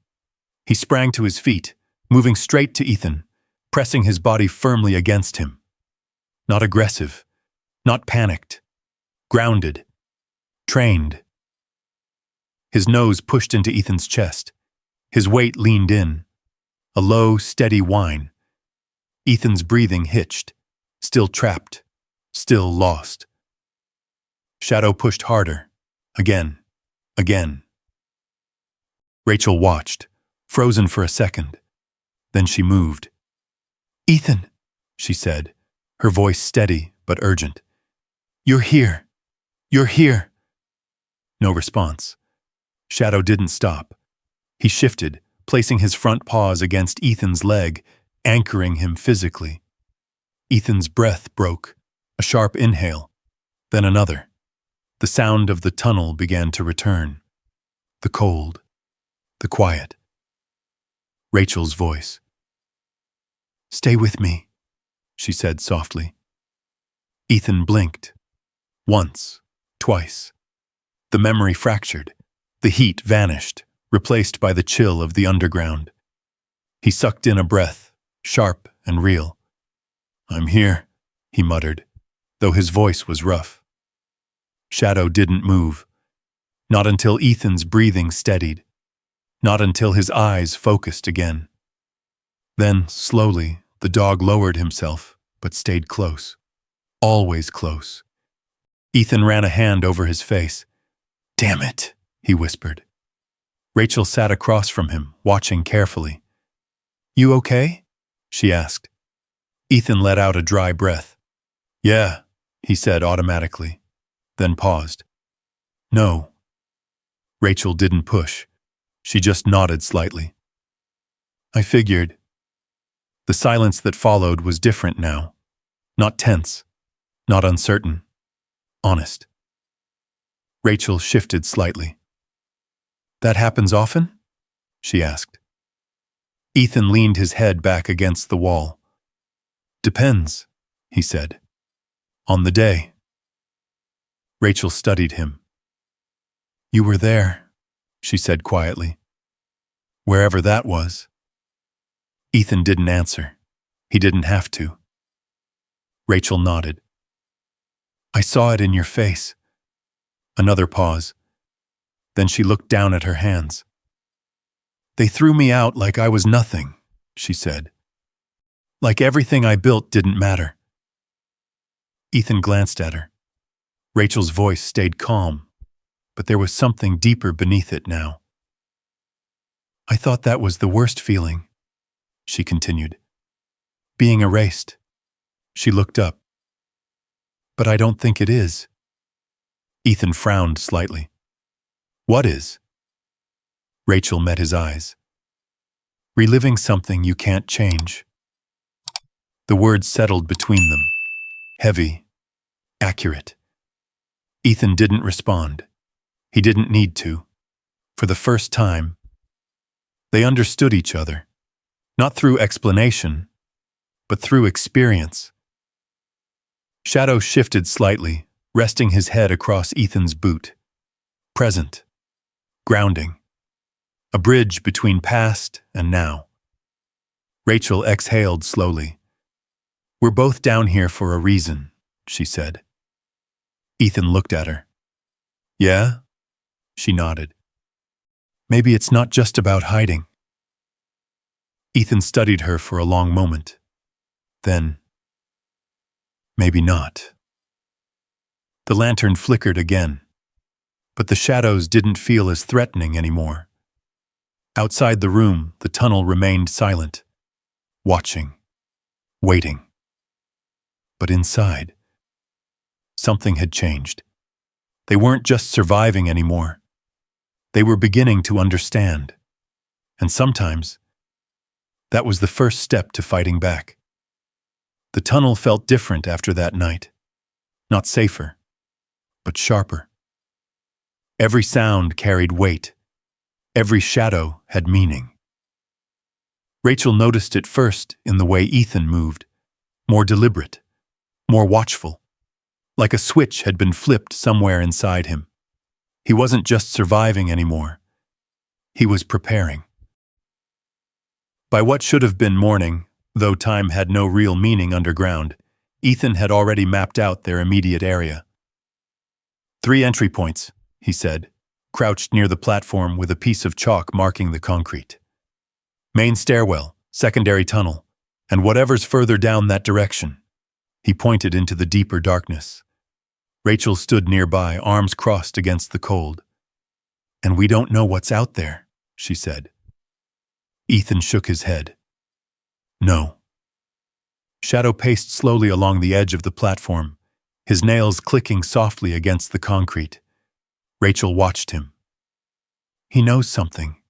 He sprang to his feet, moving straight to Ethan, pressing his body firmly against him. Not aggressive, not panicked, grounded, trained. His nose pushed into Ethan's chest. His weight leaned in. A low, steady whine. Ethan's breathing hitched, still trapped, still lost. Shadow pushed harder, again, again. Rachel watched, frozen for a second. Then she moved. "Ethan," she said, her voice steady but urgent. "You're here. You're here." No response. Shadow didn't stop. He shifted, placing his front paws against Ethan's leg, anchoring him physically. Ethan's breath broke, a sharp inhale, then another. The sound of the tunnel began to return. The cold, the quiet. Rachel's voice. "Stay with me," she said softly. Ethan blinked. Once, twice. The memory fractured. The heat vanished, replaced by the chill of the underground. He sucked in a breath, sharp and real. "I'm here," he muttered, though his voice was rough. Shadow didn't move. Not until Ethan's breathing steadied. Not until his eyes focused again. Then, slowly, the dog lowered himself, but stayed close. Always close. Ethan ran a hand over his face. "Damn it," he whispered. Rachel sat across from him, watching carefully. "You okay?" she asked. Ethan let out a dry breath. "Yeah," he said automatically, then paused. "No." Rachel didn't push. She just nodded slightly. "I figured." The silence that followed was different now. Not tense, not uncertain, honest. Rachel shifted slightly. "That happens often?" she asked. Ethan leaned his head back against the wall. "Depends," he said. "On the day." Rachel studied him. "You were there," she said quietly. "Wherever that was." Ethan didn't answer. He didn't have to. Rachel nodded. "I saw it in your face." Another pause. Then she looked down at her hands. "They threw me out like I was nothing," she said. "Like everything I built didn't matter." Ethan glanced at her. Rachel's voice stayed calm, but there was something deeper beneath it now. "I thought that was the worst feeling," she continued. "Being erased." She looked up. "But I don't think it is." Ethan frowned slightly. "What is?" Rachel met his eyes. "Reliving something you can't change." The words settled between them. Heavy. Accurate. Ethan didn't respond. He didn't need to. For the first time, they understood each other. Not through explanation, but through experience. Shadow shifted slightly, resting his head across Ethan's boot. Present. Grounding. A bridge between past and now. Rachel exhaled slowly. "We're both down here for a reason," she said. Ethan looked at her. "Yeah?" She nodded. "Maybe it's not just about hiding." Ethan studied her for a long moment. Then, "Maybe not." The lantern flickered again, but the shadows didn't feel as threatening anymore. Outside the room, the tunnel remained silent, watching, waiting. But inside, something had changed. They weren't just surviving anymore. They were beginning to understand. And sometimes, that was the first step to fighting back. The tunnel felt different after that night. Not safer, but sharper. Every sound carried weight. Every shadow had meaning. Rachel noticed it first in the way Ethan moved, more deliberate, more watchful, like a switch had been flipped somewhere inside him. He wasn't just surviving anymore. He was preparing. By what should have been morning, though time had no real meaning underground, Ethan had already mapped out their immediate area. 3 entry points, he said, crouched near the platform with a piece of chalk marking the concrete. Main stairwell, secondary tunnel, and whatever's further down that direction. He pointed into the deeper darkness. Rachel stood nearby, arms crossed against the cold. "And we don't know what's out there," she said. Ethan shook his head. "No." Shadow paced slowly along the edge of the platform, his nails clicking softly against the concrete. Rachel watched him. "He knows something,"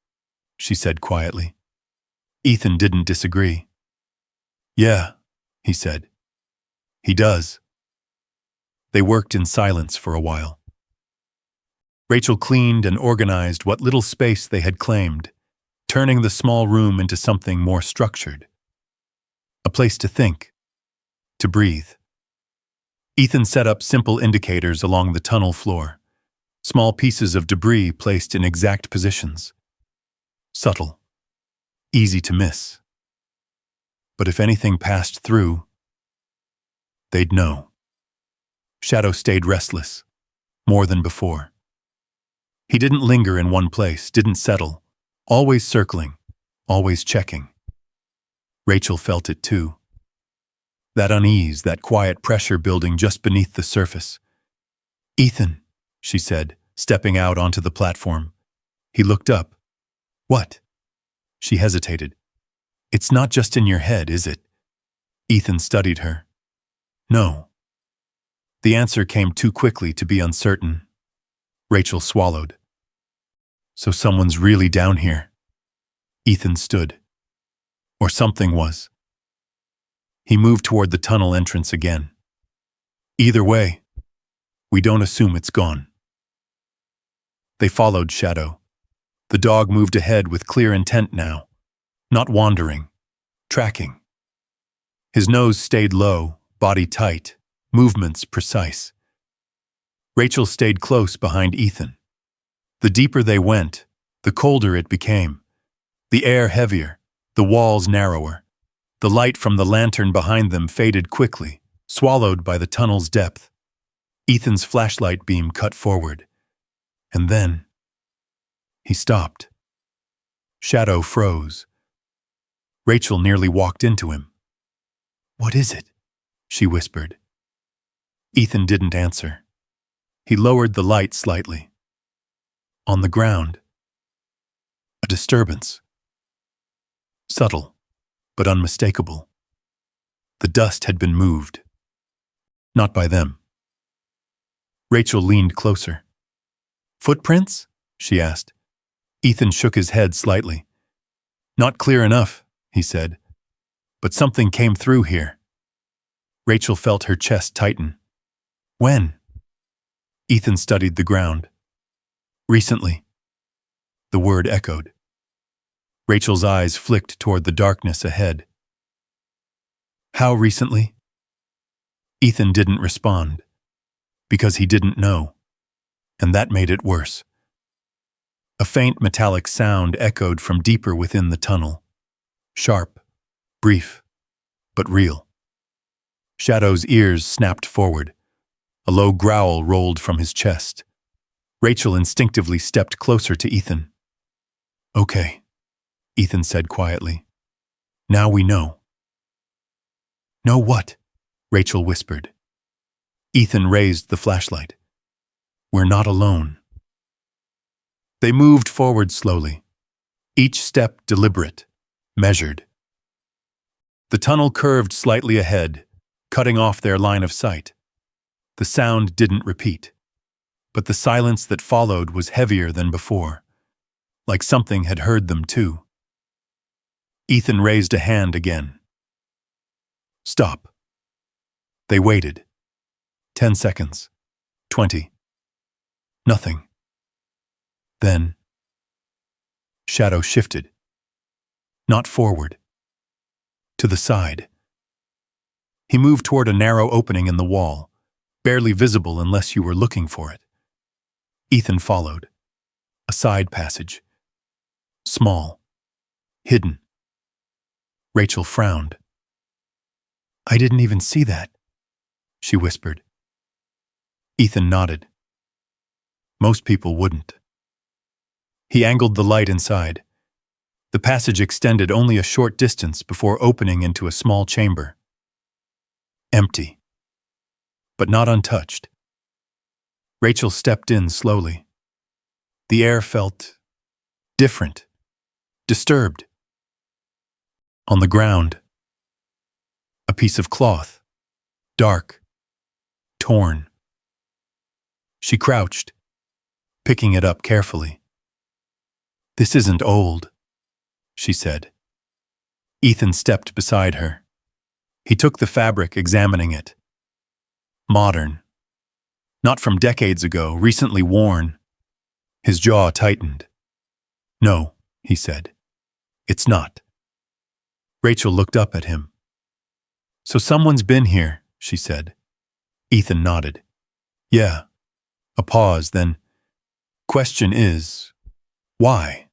she said quietly. Ethan didn't disagree. "Yeah," he said. "He does." They worked in silence for a while. Rachel cleaned and organized what little space they had claimed, turning the small room into something more structured. A place to think, to breathe. Ethan set up simple indicators along the tunnel floor, small pieces of debris placed in exact positions. Subtle, easy to miss. But if anything passed through, they'd know. Shadow stayed restless, more than before. He didn't linger in one place, didn't settle, always circling, always checking. Rachel felt it too. That unease, that quiet pressure building just beneath the surface. "Ethan," she said, stepping out onto the platform. He looked up. "What?" She hesitated. "It's not just in your head, is it?" Ethan studied her. "No." The answer came too quickly to be uncertain. Rachel swallowed. "So someone's really down here." Ethan stood. Or something was. He moved toward the tunnel entrance again. "Either way, we don't assume it's gone." They followed Shadow. The dog moved ahead with clear intent now, not wandering, tracking. His nose stayed low, body tight, movements precise. Rachel stayed close behind Ethan. The deeper they went, the colder it became. The air heavier, the walls narrower. The light from the lantern behind them faded quickly, swallowed by the tunnel's depth. Ethan's flashlight beam cut forward. And then he stopped. Shadow froze. Rachel nearly walked into him. "What is it?" she whispered. Ethan didn't answer. He lowered the light slightly. On the ground, a disturbance. Subtle, but unmistakable. The dust had been moved. Not by them. Rachel leaned closer. "Footprints?" she asked. Ethan shook his head slightly. "Not clear enough," he said. "But something came through here." Rachel felt her chest tighten. "When?" Ethan studied the ground. "Recently." The word echoed. Rachel's eyes flicked toward the darkness ahead. "How recently?" Ethan didn't respond, because he didn't know, and that made it worse. A faint metallic sound echoed from deeper within the tunnel. Sharp, brief, but real. Shadow's ears snapped forward. A low growl rolled from his chest. Rachel instinctively stepped closer to Ethan. "Okay," Ethan said quietly. "Now we know." "Know what?" Rachel whispered. Ethan raised the flashlight. "We're not alone." They moved forward slowly, each step deliberate, measured. The tunnel curved slightly ahead, cutting off their line of sight. The sound didn't repeat, but the silence that followed was heavier than before, like something had heard them too. Ethan raised a hand again. "Stop." They waited. 10 seconds. 20. Nothing. Then Shadow shifted. Not forward. To the side. He moved toward a narrow opening in the wall, barely visible unless you were looking for it. Ethan followed. A side passage. Small. Hidden. Rachel frowned. "I didn't even see that," she whispered. Ethan nodded. Most people wouldn't. He angled the light inside. The passage extended only a short distance before opening into a small chamber. Empty. But not untouched. Rachel stepped in slowly. The air felt different, disturbed. On the ground, a piece of cloth, dark, torn. She crouched, picking it up carefully. "This isn't old," she said. Ethan stepped beside her. He took the fabric, examining it. Modern. Not from decades ago, recently worn. His jaw tightened. "No," he said. "It's not." Rachel looked up at him. "So someone's been here," she said. Ethan nodded. Yeah. A pause, then, question is, why?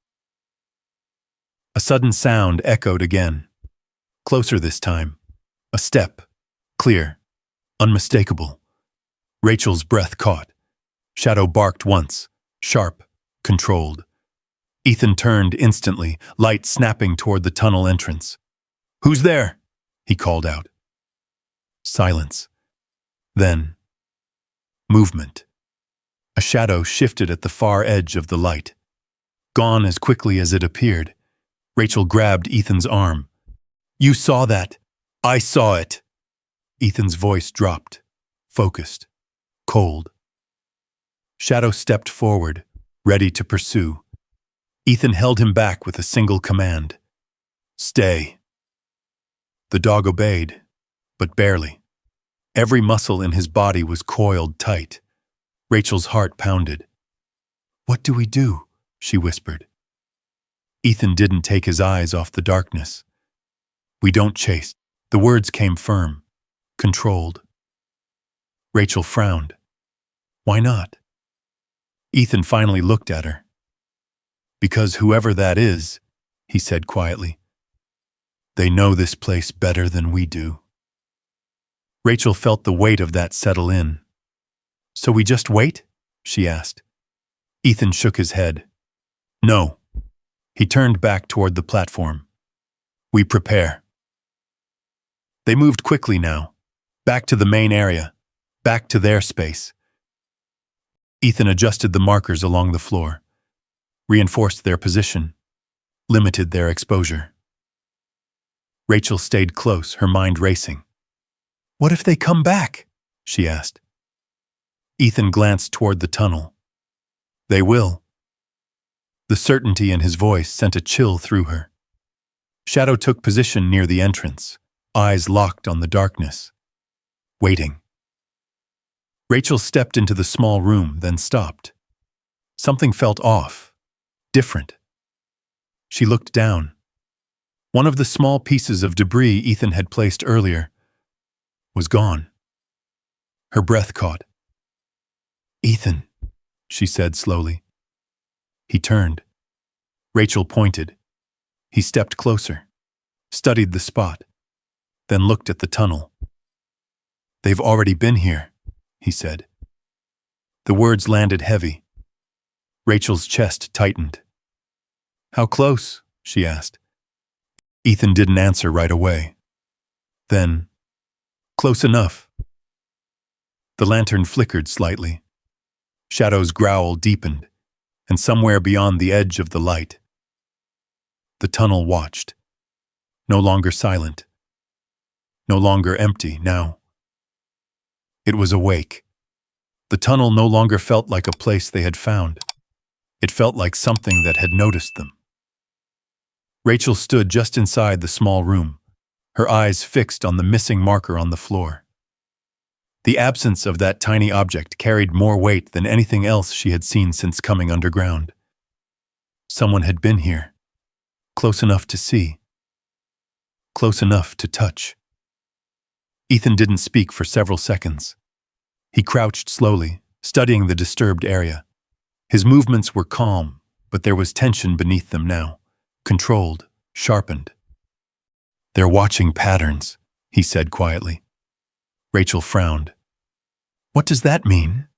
A sudden sound echoed again. Closer this time. A step. Clear. Unmistakable. Rachel's breath caught. Shadow barked once. Sharp. Controlled. Ethan turned instantly, light snapping toward the tunnel entrance. Who's there? He called out. Silence. Then, movement. A shadow shifted at the far edge of the light. Gone as quickly as it appeared. Rachel grabbed Ethan's arm. You saw that. I saw it. Ethan's voice dropped. Focused. Cold. Shadow stepped forward, ready to pursue. Ethan held him back with a single command. Stay. The dog obeyed, but barely. Every muscle in his body was coiled tight. Rachel's heart pounded. What do we do? She whispered. Ethan didn't take his eyes off the darkness. We don't chase. The words came firm, controlled. Rachel frowned. Why not? Ethan finally looked at her. Because whoever that is, he said quietly, they know this place better than we do. Rachel felt the weight of that settle in. So we just wait? She asked. Ethan shook his head. No. He turned back toward the platform. We prepare. They moved quickly now, back to the main area, back to their space. Ethan adjusted the markers along the floor, reinforced their position, limited their exposure. Rachel stayed close, her mind racing. What if they come back? She asked. Ethan glanced toward the tunnel. They will. The certainty in his voice sent a chill through her. Shadow took position near the entrance, eyes locked on the darkness, waiting. Rachel stepped into the small room, then stopped. Something felt off, different. She looked down. One of the small pieces of debris Ethan had placed earlier was gone. Her breath caught. Ethan, she said slowly. He turned. Rachel pointed. He stepped closer, studied the spot, then looked at the tunnel. They've already been here, he said. The words landed heavy. Rachel's chest tightened. How close? She asked. Ethan didn't answer right away. Then, close enough. The lantern flickered slightly. Shadow's growl deepened, and somewhere beyond the edge of the light, the tunnel watched. No longer silent. No longer empty now. It was awake. The tunnel no longer felt like a place they had found. It felt like something that had noticed them. Rachel stood just inside the small room, her eyes fixed on the missing marker on the floor. The absence of that tiny object carried more weight than anything else she had seen since coming underground. Someone had been here, close enough to see, close enough to touch. Ethan didn't speak for several seconds. He crouched slowly, studying the disturbed area. His movements were calm, but there was tension beneath them now, controlled, sharpened. They're watching patterns, he said quietly. Rachel frowned. What does that mean?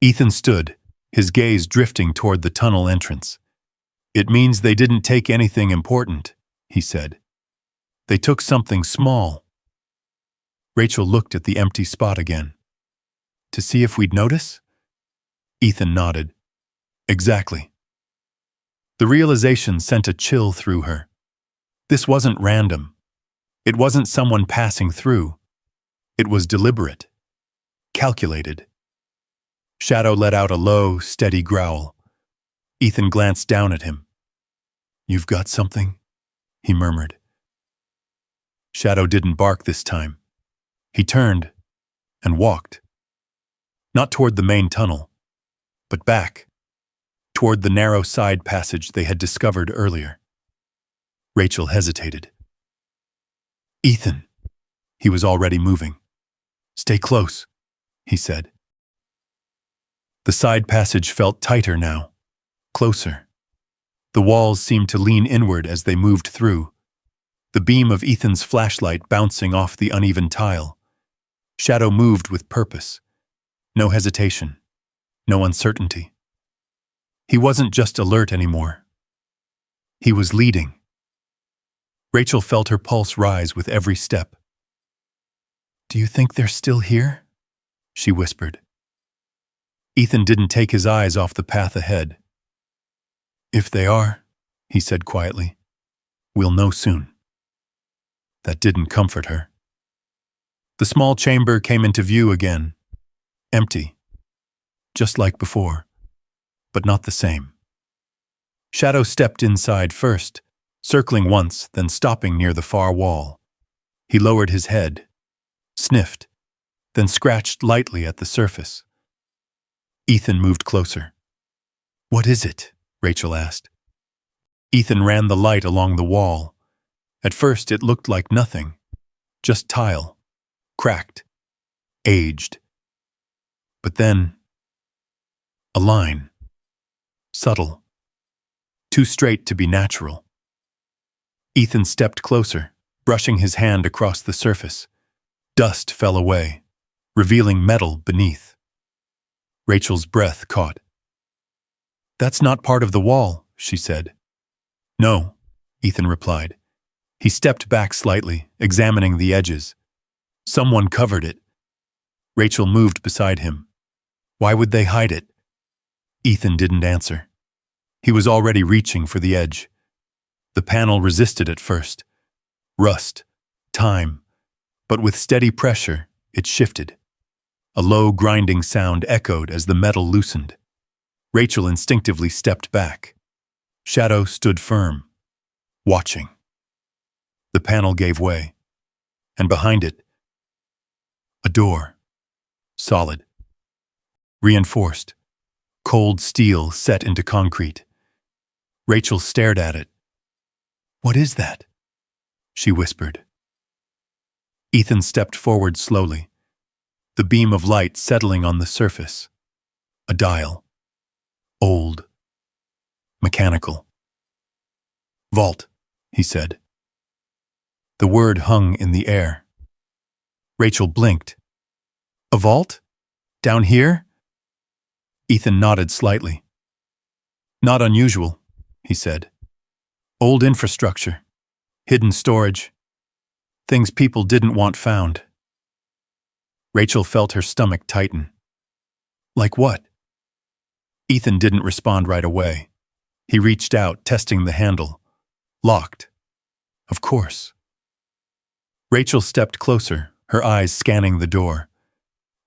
Ethan stood, his gaze drifting toward the tunnel entrance. It means they didn't take anything important, he said. They took something small. Rachel looked at the empty spot again. To see if we'd notice? Ethan nodded. Exactly. The realization sent a chill through her. This wasn't random. It wasn't someone passing through. It was deliberate, calculated. Shadow let out a low, steady growl. Ethan glanced down at him. You've got something? He murmured. Shadow didn't bark this time. He turned and walked. Not toward the main tunnel, but back, toward the narrow side passage they had discovered earlier. Rachel hesitated. Ethan. He was already moving. Stay close, he said. The side passage felt tighter now, closer. The walls seemed to lean inward as they moved through, the beam of Ethan's flashlight bouncing off the uneven tile. Shadow moved with purpose. No hesitation. No uncertainty. He wasn't just alert anymore. He was leading. Rachel felt her pulse rise with every step. "Do you think they're still here?" she whispered. Ethan didn't take his eyes off the path ahead. "If they are," he said quietly, "we'll know soon." That didn't comfort her. The small chamber came into view again, empty, just like before, but not the same. Shadow stepped inside first, circling once, then stopping near the far wall. He lowered his head, sniffed, then scratched lightly at the surface. Ethan moved closer. "What is it?" Rachel asked. Ethan ran the light along the wall. At first it looked like nothing, just tile, cracked, aged. But then, a line, subtle, too straight to be natural. Ethan stepped closer, brushing his hand across the surface. Dust fell away, revealing metal beneath. Rachel's breath caught. "That's not part of the wall," she said. "No," Ethan replied. He stepped back slightly, examining the edges. Someone covered it. Rachel moved beside him. Why would they hide it? Ethan didn't answer. He was already reaching for the edge. The panel resisted at first. Rust, time, but with steady pressure, it shifted. A low, grinding sound echoed as the metal loosened. Rachel instinctively stepped back. Shadow stood firm, watching. The panel gave way, and behind it, a door, solid, reinforced, cold steel set into concrete. Rachel stared at it. "What is that?" she whispered. Ethan stepped forward slowly, the beam of light settling on the surface. A dial. Old. Mechanical. "Vault," he said. The word hung in the air. Rachel blinked. "A vault? Down here?" Ethan nodded slightly. "Not unusual," he said. "Old infrastructure, hidden storage, things people didn't want found." Rachel felt her stomach tighten. "Like what?" Ethan didn't respond right away. He reached out, testing the handle. Locked. Of course. Rachel stepped closer, her eyes scanning the door.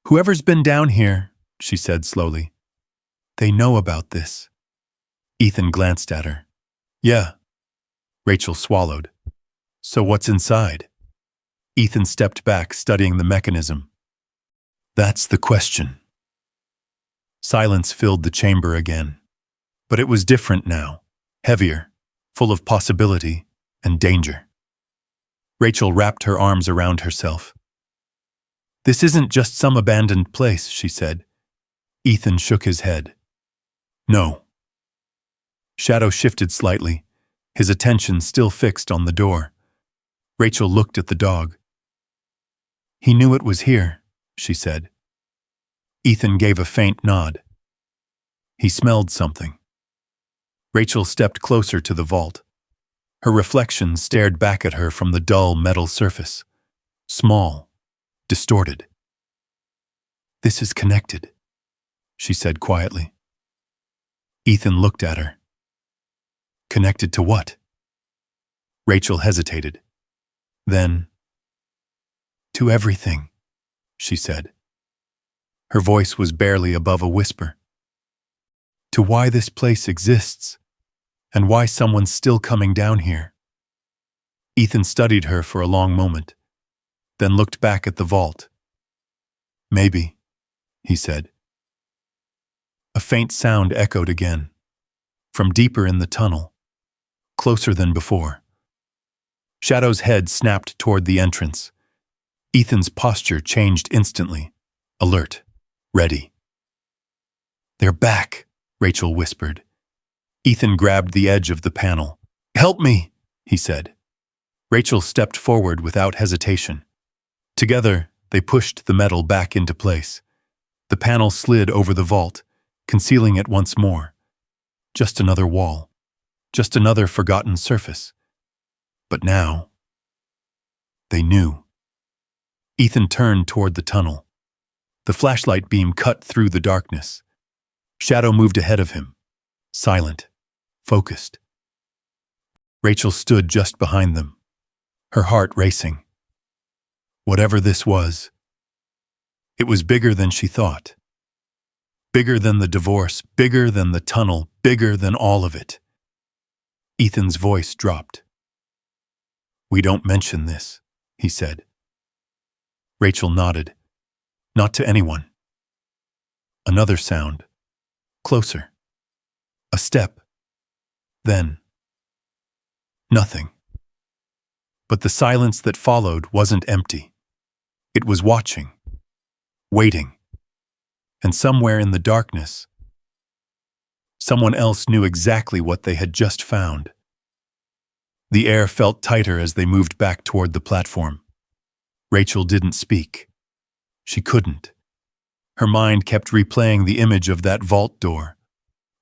"Whoever's been down here," she said slowly, "they know about this." Ethan glanced at her. "Yeah." Rachel swallowed. "So what's inside?" Ethan stepped back, studying the mechanism. "That's the question." Silence filled the chamber again. But it was different now, heavier, full of possibility and danger. Rachel wrapped her arms around herself. "This isn't just some abandoned place," she said. Ethan shook his head. "No." Shadow shifted slightly, his attention still fixed on the door. Rachel looked at the dog. "He knew it was here," she said. Ethan gave a faint nod. He smelled something. Rachel stepped closer to the vault. Her reflection stared back at her from the dull metal surface. Small, distorted. "This is connected," she said quietly. Ethan looked at her. "Connected to what?" Rachel hesitated. Then, "To everything," she said. Her voice was barely above a whisper. "To why this place exists, and why someone's still coming down here." Ethan studied her for a long moment, then looked back at the vault. "Maybe," he said. A faint sound echoed again, from deeper in the tunnel, closer than before. Shadow's head snapped toward the entrance. Ethan's posture changed instantly. Alert. Ready. "They're back," Rachel whispered. Ethan grabbed the edge of the panel. "Help me," he said. Rachel stepped forward without hesitation. Together, they pushed the metal back into place. The panel slid over the vault, concealing it once more. Just another wall. Just another forgotten surface. But now, they knew. Ethan turned toward the tunnel. The flashlight beam cut through the darkness. Shadow moved ahead of him, silent, focused. Rachel stood just behind them, her heart racing. Whatever this was, it was bigger than she thought. Bigger than the divorce, bigger than the tunnel, bigger than all of it. Ethan's voice dropped. "We don't mention this," he said. Rachel nodded. "Not to anyone." Another sound. Closer. A step. Then. Nothing. But the silence that followed wasn't empty. It was watching. Waiting. And somewhere in the darkness, someone else knew exactly what they had just found. The air felt tighter as they moved back toward the platform. Rachel didn't speak. She couldn't. Her mind kept replaying the image of that vault door.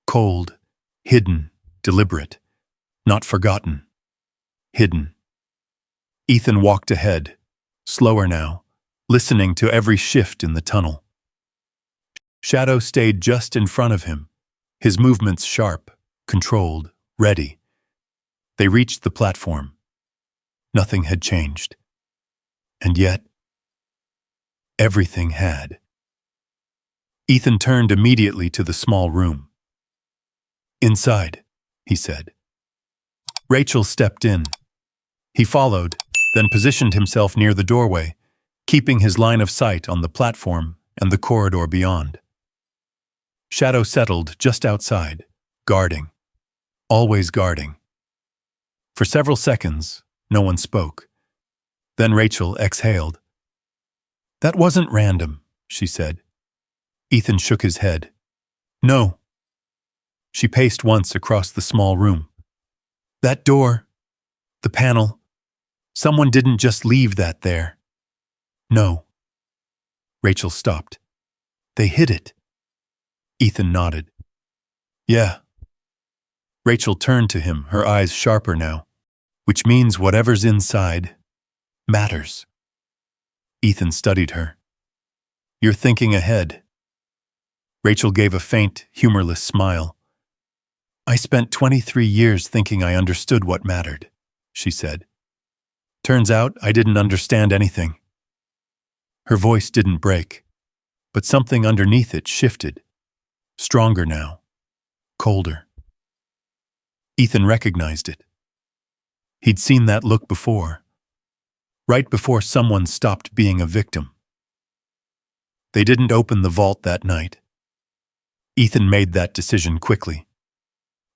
Cold, hidden, deliberate, not forgotten. Hidden. Ethan walked ahead, slower now, listening to every shift in the tunnel. Shadow stayed just in front of him, his movements sharp, controlled, ready. They reached the platform. Nothing had changed. And yet, everything had. Ethan turned immediately to the small room. "Inside," he said. Rachel stepped in. He followed, then positioned himself near the doorway, keeping his line of sight on the platform and the corridor beyond. Shadow settled just outside, guarding. Always guarding. For several seconds, no one spoke. Then Rachel exhaled. "That wasn't random," she said. Ethan shook his head. "No." She paced once across the small room. "That door, the panel, someone didn't just leave that there." "No." Rachel stopped. "They hid it." Ethan nodded. "Yeah." Rachel turned to him, her eyes sharper now. "Which means whatever's inside matters." Ethan studied her. "You're thinking ahead." Rachel gave a faint, humorless smile. "I spent 23 years thinking I understood what mattered," she said. "Turns out I didn't understand anything." Her voice didn't break, but something underneath it shifted. Stronger now. Colder. Ethan recognized it. He'd seen that look before. Right before someone stopped being a victim. They didn't open the vault that night. Ethan made that decision quickly.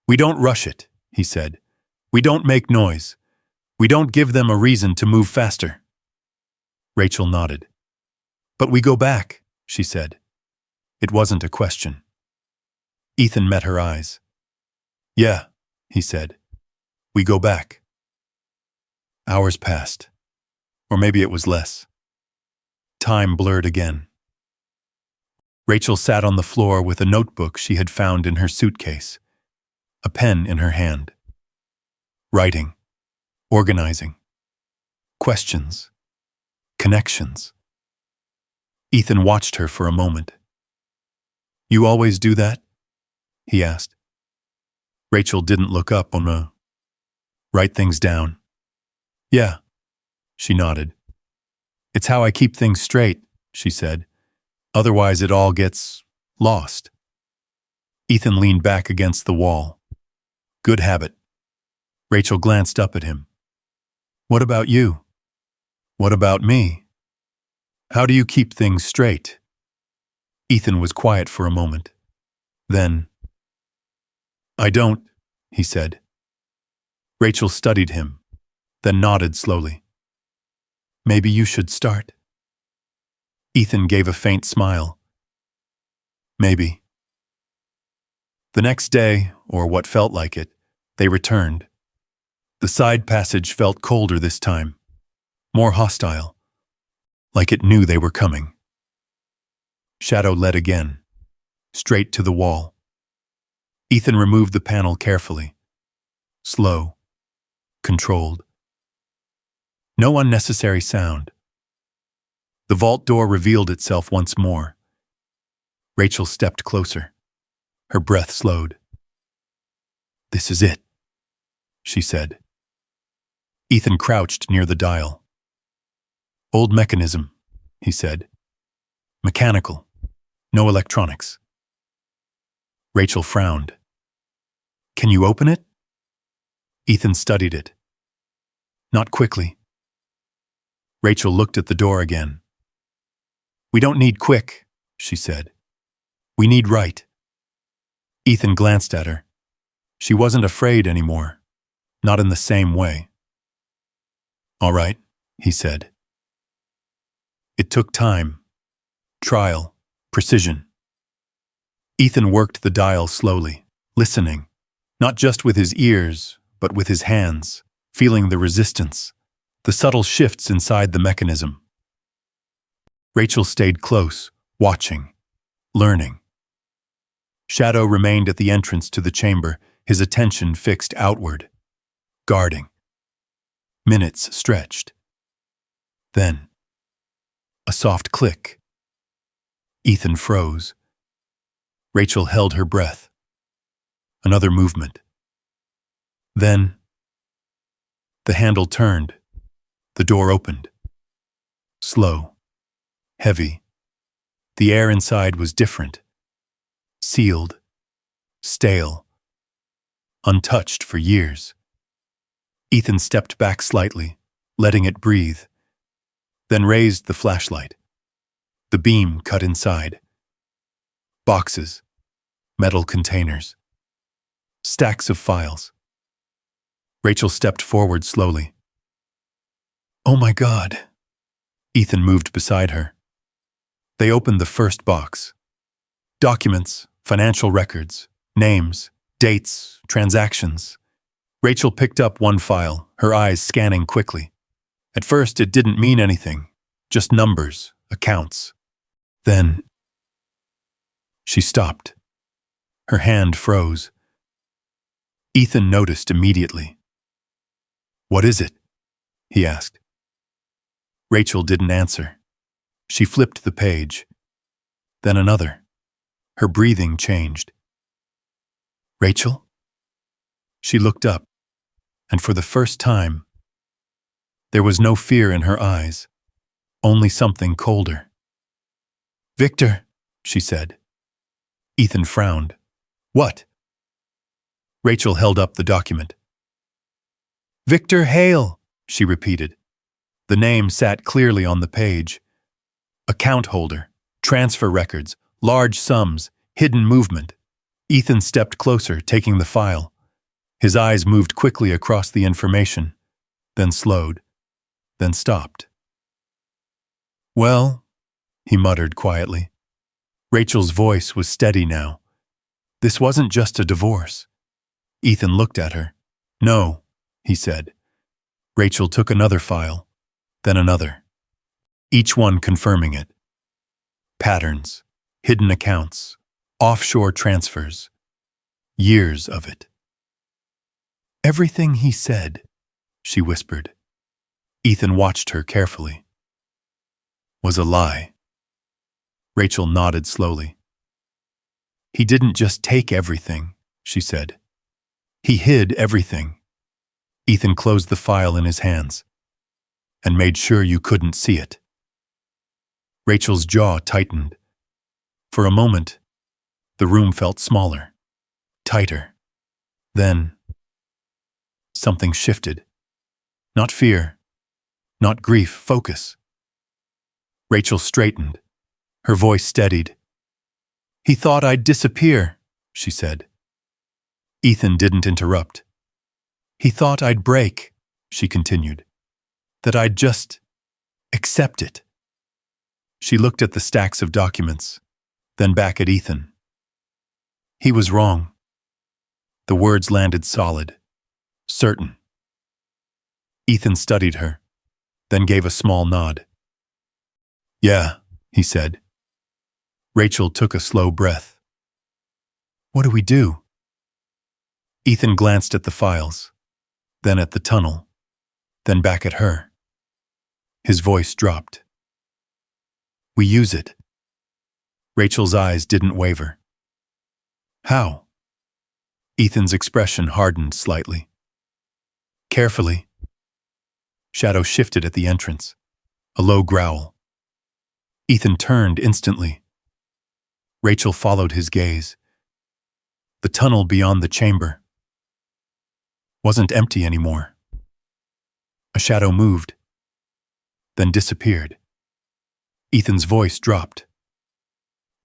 "We don't rush it," he said. "We don't make noise. We don't give them a reason to move faster." Rachel nodded. "But we go back," she said. It wasn't a question. Ethan met her eyes. "Yeah," he said. "We go back." Hours passed. Or maybe it was less. Time blurred again. Rachel sat on the floor with a notebook she had found in her suitcase, a pen in her hand. Writing, organizing, questions, connections. Ethan watched her for a moment. "You always do that?" he asked. Rachel didn't look up on a write things down. "Yeah," she nodded. "It's how I keep things straight," she said. "Otherwise it all gets lost." Ethan leaned back against the wall. "Good habit." Rachel glanced up at him. "What about you? What about me? How do you keep things straight?" Ethan was quiet for a moment. Then, "I don't," he said. Rachel studied him, then nodded slowly. "Maybe you should start." Ethan gave a faint smile. Maybe. The next day, or what felt like it, they returned. The side passage felt colder this time, more hostile, like it knew they were coming. Shadow led again, straight to the wall. Ethan removed the panel carefully, slow, controlled. No unnecessary sound. The vault door revealed itself once more. Rachel stepped closer. Her breath slowed. "This is it," she said. Ethan crouched near the dial. "Old mechanism," he said. "Mechanical. No electronics." Rachel frowned. "Can you open it?" Ethan studied it. Not quickly. Rachel looked at the door again. "We don't need quick," she said. "We need right." Ethan glanced at her. She wasn't afraid anymore, not in the same way. "All right," he said. It took time, trial, precision. Ethan worked the dial slowly, listening, not just with his ears, but with his hands, feeling the resistance, the subtle shifts inside the mechanism. Rachel stayed close, watching, learning. Shadow remained at the entrance to the chamber, his attention fixed outward, guarding. Minutes stretched. Then, a soft click. Ethan froze. Rachel held her breath. Another movement. Then, the handle turned. The door opened. Slow, heavy. The air inside was different. Sealed, stale, untouched for years. Ethan stepped back slightly, letting it breathe, then raised the flashlight. The beam cut inside. Boxes, metal containers, stacks of files. Rachel stepped forward slowly. "Oh my God." Ethan moved beside her. They opened the first box. Documents, financial records, names, dates, transactions. Rachel picked up one file, her eyes scanning quickly. At first, it didn't mean anything, just numbers, accounts. Then, she stopped. Her hand froze. Ethan noticed immediately. "What is it?" he asked. Rachel didn't answer. She flipped the page. Then another. Her breathing changed. "Rachel?" She looked up, and for the first time, there was no fear in her eyes, only something colder. "Victor," she said. Ethan frowned. "What?" Rachel held up the document. "Victor Hale," she repeated. The name sat clearly on the page. Account holder, transfer records, large sums, hidden movement. Ethan stepped closer, taking the file. His eyes moved quickly across the information, then slowed, then stopped. "Well," he muttered quietly. Rachel's voice was steady now. This wasn't just a divorce. Ethan looked at her. "No," he said. Rachel took another file, then another, each one confirming it. Patterns, hidden accounts, offshore transfers, years of it. "Everything he said," she whispered. Ethan watched her carefully. "Was a lie." Rachel nodded slowly. "He didn't just take everything," she said. "He hid everything." Ethan closed the file in his hands and made sure you couldn't see it. Rachel's jaw tightened. For a moment, the room felt smaller, tighter. Then, something shifted. Not fear, not grief, focus. Rachel straightened. Her voice steadied. "He thought I'd disappear," she said. Ethan didn't interrupt. "He thought I'd break," she continued. "That I'd just accept it." She looked at the stacks of documents, then back at Ethan. He was wrong. The words landed solid, certain. Ethan studied her, then gave a small nod. Yeah, he said. Rachel took a slow breath. What do we do? Ethan glanced at the files, then at the tunnel, then back at her. His voice dropped. We use it. Rachel's eyes didn't waver. How? Ethan's expression hardened slightly. Carefully. Shadow shifted at the entrance, a low growl. Ethan turned instantly. Rachel followed his gaze. The tunnel beyond the chamber wasn't empty anymore. A shadow moved, then disappeared. Ethan's voice dropped.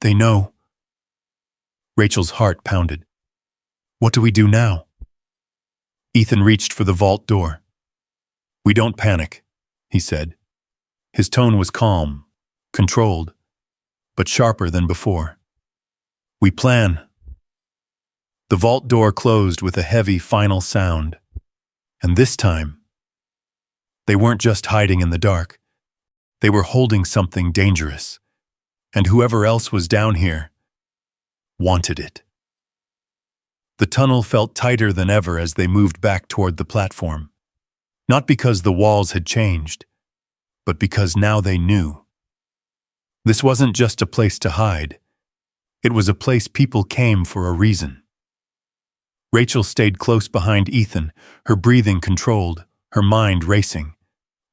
They know. Rachel's heart pounded. What do we do now? Ethan reached for the vault door. We don't panic, he said. His tone was calm, controlled, but sharper than before. We plan. The vault door closed with a heavy final sound. And this time, they weren't just hiding in the dark. They were holding something dangerous. And whoever else was down here wanted it. The tunnel felt tighter than ever as they moved back toward the platform. Not because the walls had changed, but because now they knew. This wasn't just a place to hide. It was a place people came for a reason. Rachel stayed close behind Ethan, her breathing controlled, her mind racing.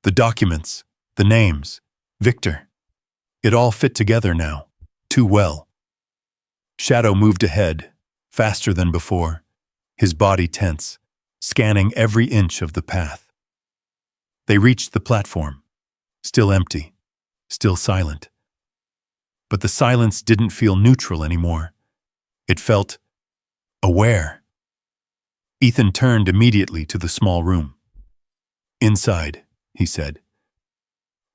The documents, the names, Victor. It all fit together now, too well. Shadow moved ahead, faster than before, his body tense, scanning every inch of the path. They reached the platform, still empty, still silent. But the silence didn't feel neutral anymore. It felt aware. Ethan turned immediately to the small room. Inside, he said.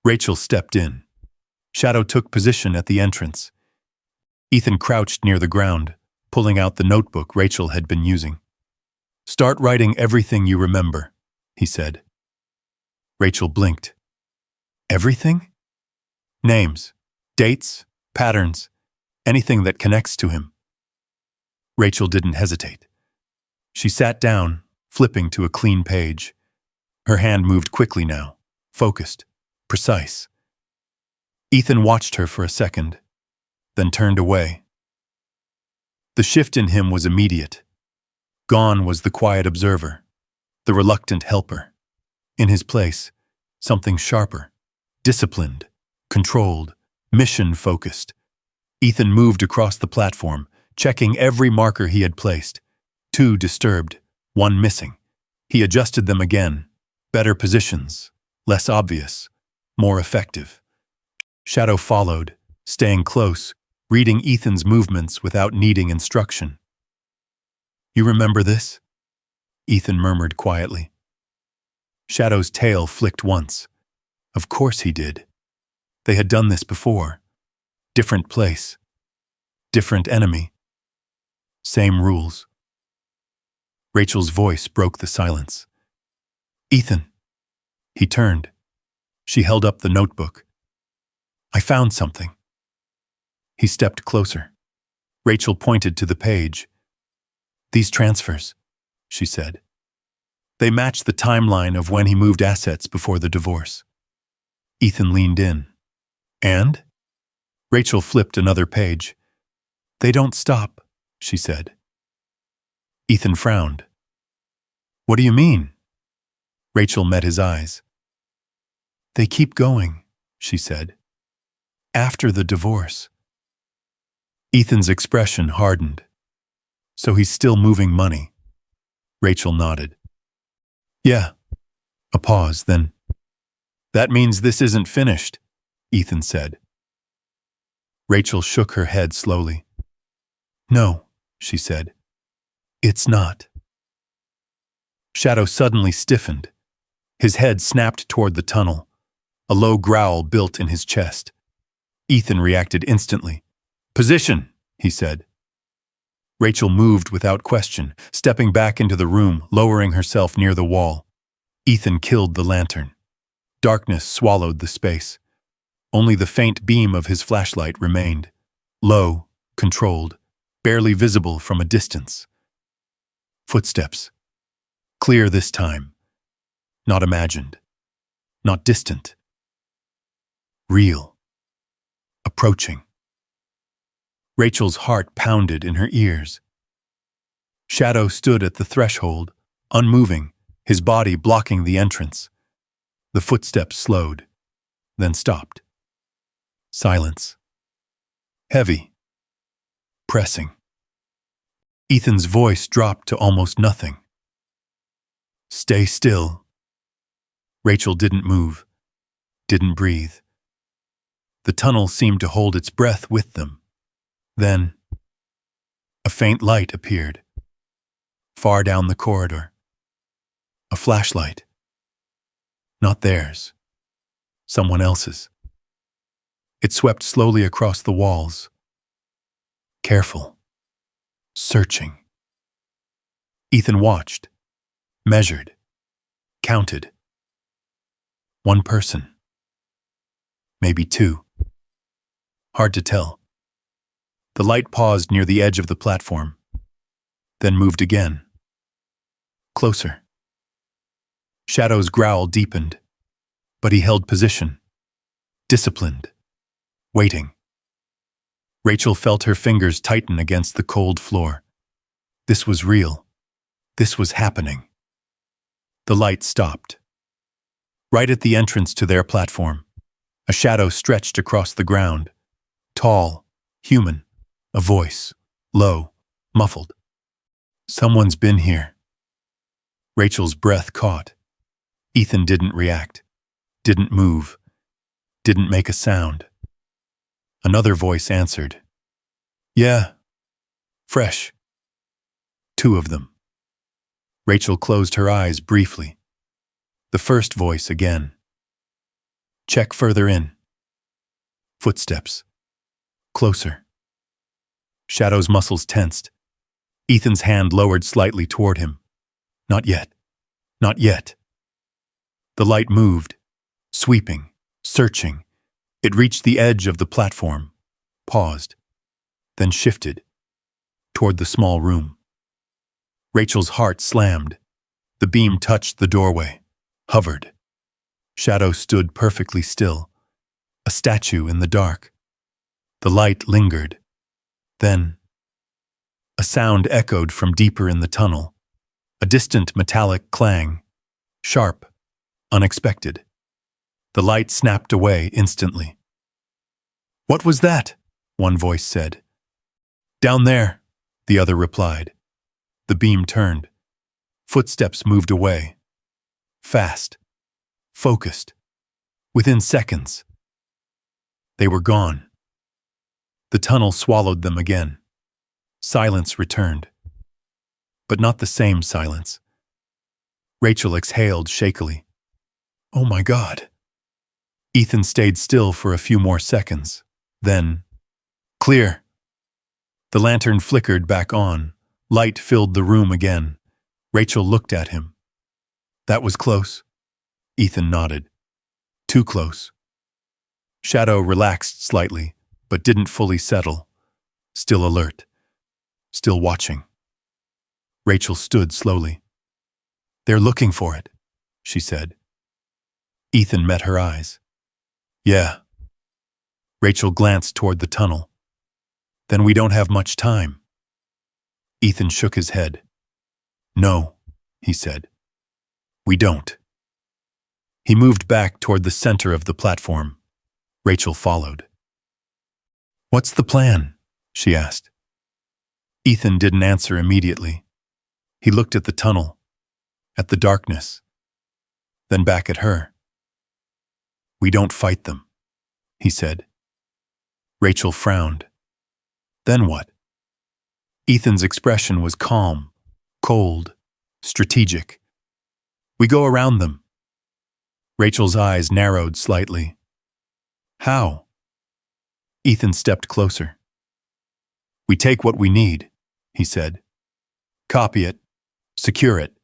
Rachel stepped in. Shadow took position at the entrance. Ethan crouched near the ground, pulling out the notebook Rachel had been using. Start writing everything you remember, he said. Rachel blinked. Everything? Names, dates, patterns, anything that connects to him. Rachel didn't hesitate. She sat down, flipping to a clean page. Her hand moved quickly now, focused, precise. Ethan watched her for a second, then turned away. The shift in him was immediate. Gone was the quiet observer, the reluctant helper. In his place, something sharper, disciplined, controlled, mission-focused. Ethan moved across the platform, checking every marker he had placed. 2 disturbed, 1 missing. He adjusted them again. Better positions, less obvious, more effective. Shadow followed, staying close, reading Ethan's movements without needing instruction. You remember this? Ethan murmured quietly. Shadow's tail flicked once. Of course he did. They had done this before. Different place. Different enemy. Same rules. Rachel's voice broke the silence. Ethan. He turned. She held up the notebook. I found something. He stepped closer. Rachel pointed to the page. These transfers, she said. They match the timeline of when he moved assets before the divorce. Ethan leaned in. And? Rachel flipped another page. They don't stop, she said. Ethan frowned. What do you mean? Rachel met his eyes. They keep going, she said. After the divorce. Ethan's expression hardened. So he's still moving money. Rachel nodded. Yeah. A pause, then. That means this isn't finished, Ethan said. Rachel shook her head slowly. No, she said. It's not. Shadow suddenly stiffened. His head snapped toward the tunnel. A low growl built in his chest. Ethan reacted instantly. "Position," he said. Rachel moved without question, stepping back into the room, lowering herself near the wall. Ethan killed the lantern. Darkness swallowed the space. Only the faint beam of his flashlight remained. Low, controlled, barely visible from a distance. Footsteps. Clear this time. Not imagined. Not distant. Real. Approaching. Rachel's heart pounded in her ears. Shadow stood at the threshold, unmoving, his body blocking the entrance. The footsteps slowed, then stopped. Silence. Heavy. Pressing. Ethan's voice dropped to almost nothing. "Stay still." Rachel didn't move, didn't breathe. The tunnel seemed to hold its breath with them. Then, a faint light appeared, far down the corridor. A flashlight. Not theirs. Someone else's. It swept slowly across the walls. Careful. Searching. Ethan watched, measured, counted. One person. Maybe two. Hard to tell. The light paused near the edge of the platform, then moved again. Closer. Shadow's growl deepened, but he held position. Disciplined. Waiting. Rachel felt her fingers tighten against the cold floor. This was real. This was happening. The light stopped. Right at the entrance to their platform, a shadow stretched across the ground. Tall, human, a voice, low, muffled. "Someone's been here." Rachel's breath caught. Ethan didn't react, didn't move, didn't make a sound. Another voice answered. "Yeah. Fresh." Two of them. Rachel closed her eyes briefly. The first voice again. "Check further in." Footsteps. Closer. Shadow's muscles tensed. Ethan's hand lowered slightly toward him. Not yet. Not yet. The light moved, sweeping, searching. It reached the edge of the platform, paused, then shifted toward the small room. Rachel's heart slammed. The beam touched the doorway, hovered. Shadow stood perfectly still, a statue in the dark. The light lingered. Then, a sound echoed from deeper in the tunnel, a distant metallic clang, sharp, unexpected. The light snapped away instantly. "What was that?" one voice said. "Down there," the other replied. The beam turned. Footsteps moved away. Fast. Focused. Within seconds. They were gone. The tunnel swallowed them again. Silence returned. But not the same silence. Rachel exhaled shakily. "Oh my God." Ethan stayed still for a few more seconds. Then, "Clear." The lantern flickered back on. Light filled the room again. Rachel looked at him. "That was close." Ethan nodded. "Too close." Shadow relaxed slightly, but didn't fully settle. Still alert. Still watching. Rachel stood slowly. "They're looking for it," she said. Ethan met her eyes. "Yeah." Rachel glanced toward the tunnel. "Then we don't have much time." Ethan shook his head. "No," he said. "We don't." He moved back toward the center of the platform. Rachel followed. "What's the plan?" she asked. Ethan didn't answer immediately. He looked at the tunnel, at the darkness, then back at her. "We don't fight them," he said. Rachel frowned. "Then what?" Ethan's expression was calm, cold, strategic. "We go around them." Rachel's eyes narrowed slightly. "How?" Ethan stepped closer. "We take what we need," he said. "Copy it. Secure it."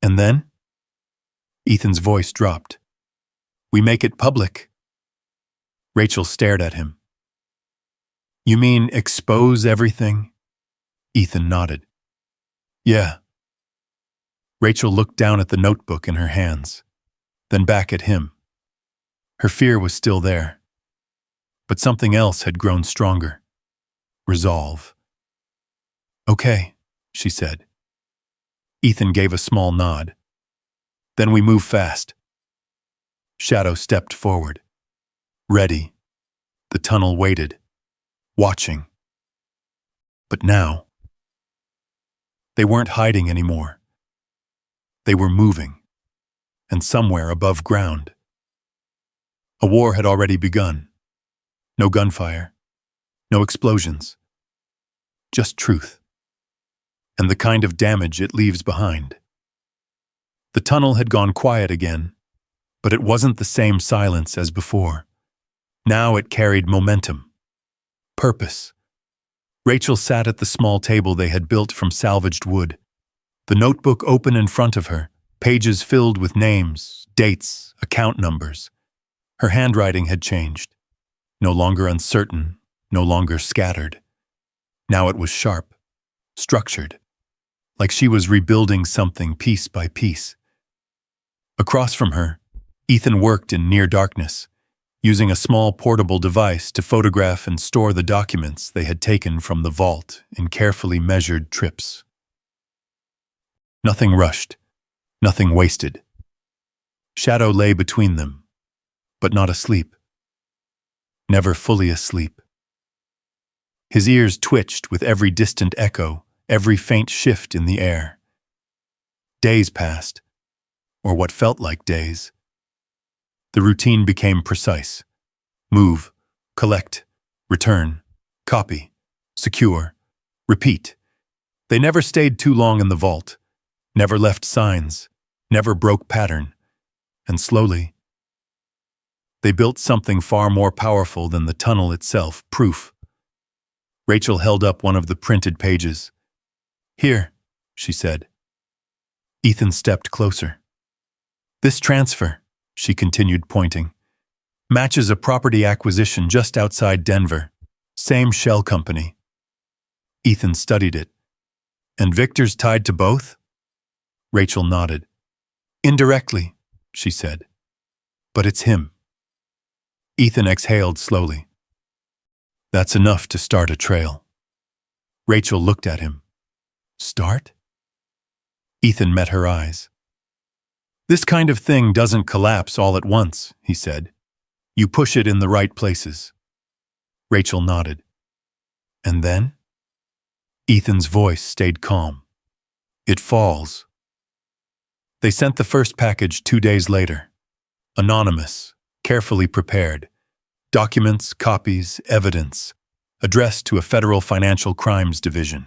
"And then?" Ethan's voice dropped. "We make it public." Rachel stared at him. "You mean expose everything?" Ethan nodded. "Yeah." Rachel looked down at the notebook in her hands, then back at him. Her fear was still there, but something else had grown stronger. Resolve. "Okay," she said. Ethan gave a small nod. "Then we move fast." Shadow stepped forward. Ready. The tunnel waited, watching. But now, they weren't hiding anymore. They were moving, and somewhere above ground. A war had already begun. No gunfire, no explosions, just truth, and the kind of damage it leaves behind. The tunnel had gone quiet again, but it wasn't the same silence as before. Now it carried momentum, purpose. Rachel sat at the small table they had built from salvaged wood, the notebook open in front of her, pages filled with names, dates, account numbers. Her handwriting had changed, no longer uncertain, no longer scattered. Now it was sharp, structured, like she was rebuilding something piece by piece. Across from her, Ethan worked in near darkness, using a small portable device to photograph and store the documents they had taken from the vault in carefully measured trips. Nothing rushed, nothing wasted. Shadow lay between them, but not asleep. Never fully asleep. His ears twitched with every distant echo, every faint shift in the air. Days passed, or what felt like days. The routine became precise. Move, collect, return, copy, secure, repeat. They never stayed too long in the vault, never left signs, never broke pattern, and slowly, they built something far more powerful than the tunnel itself, proof. Rachel held up one of the printed pages. "Here," she said. Ethan stepped closer. "This transfer," she continued, pointing, "matches a property acquisition just outside Denver. Same shell company." Ethan studied it. "And Victor's tied to both?" Rachel nodded. "Indirectly," she said. "But it's him." Ethan exhaled slowly. "That's enough to start a trail." Rachel looked at him. "Start?" Ethan met her eyes. "This kind of thing doesn't collapse all at once," he said. "You push it in the right places." Rachel nodded. "And then?" Ethan's voice stayed calm. "It falls." They sent the first package 2 days later. Anonymous, carefully prepared. Documents, copies, evidence, addressed to a federal financial crimes division.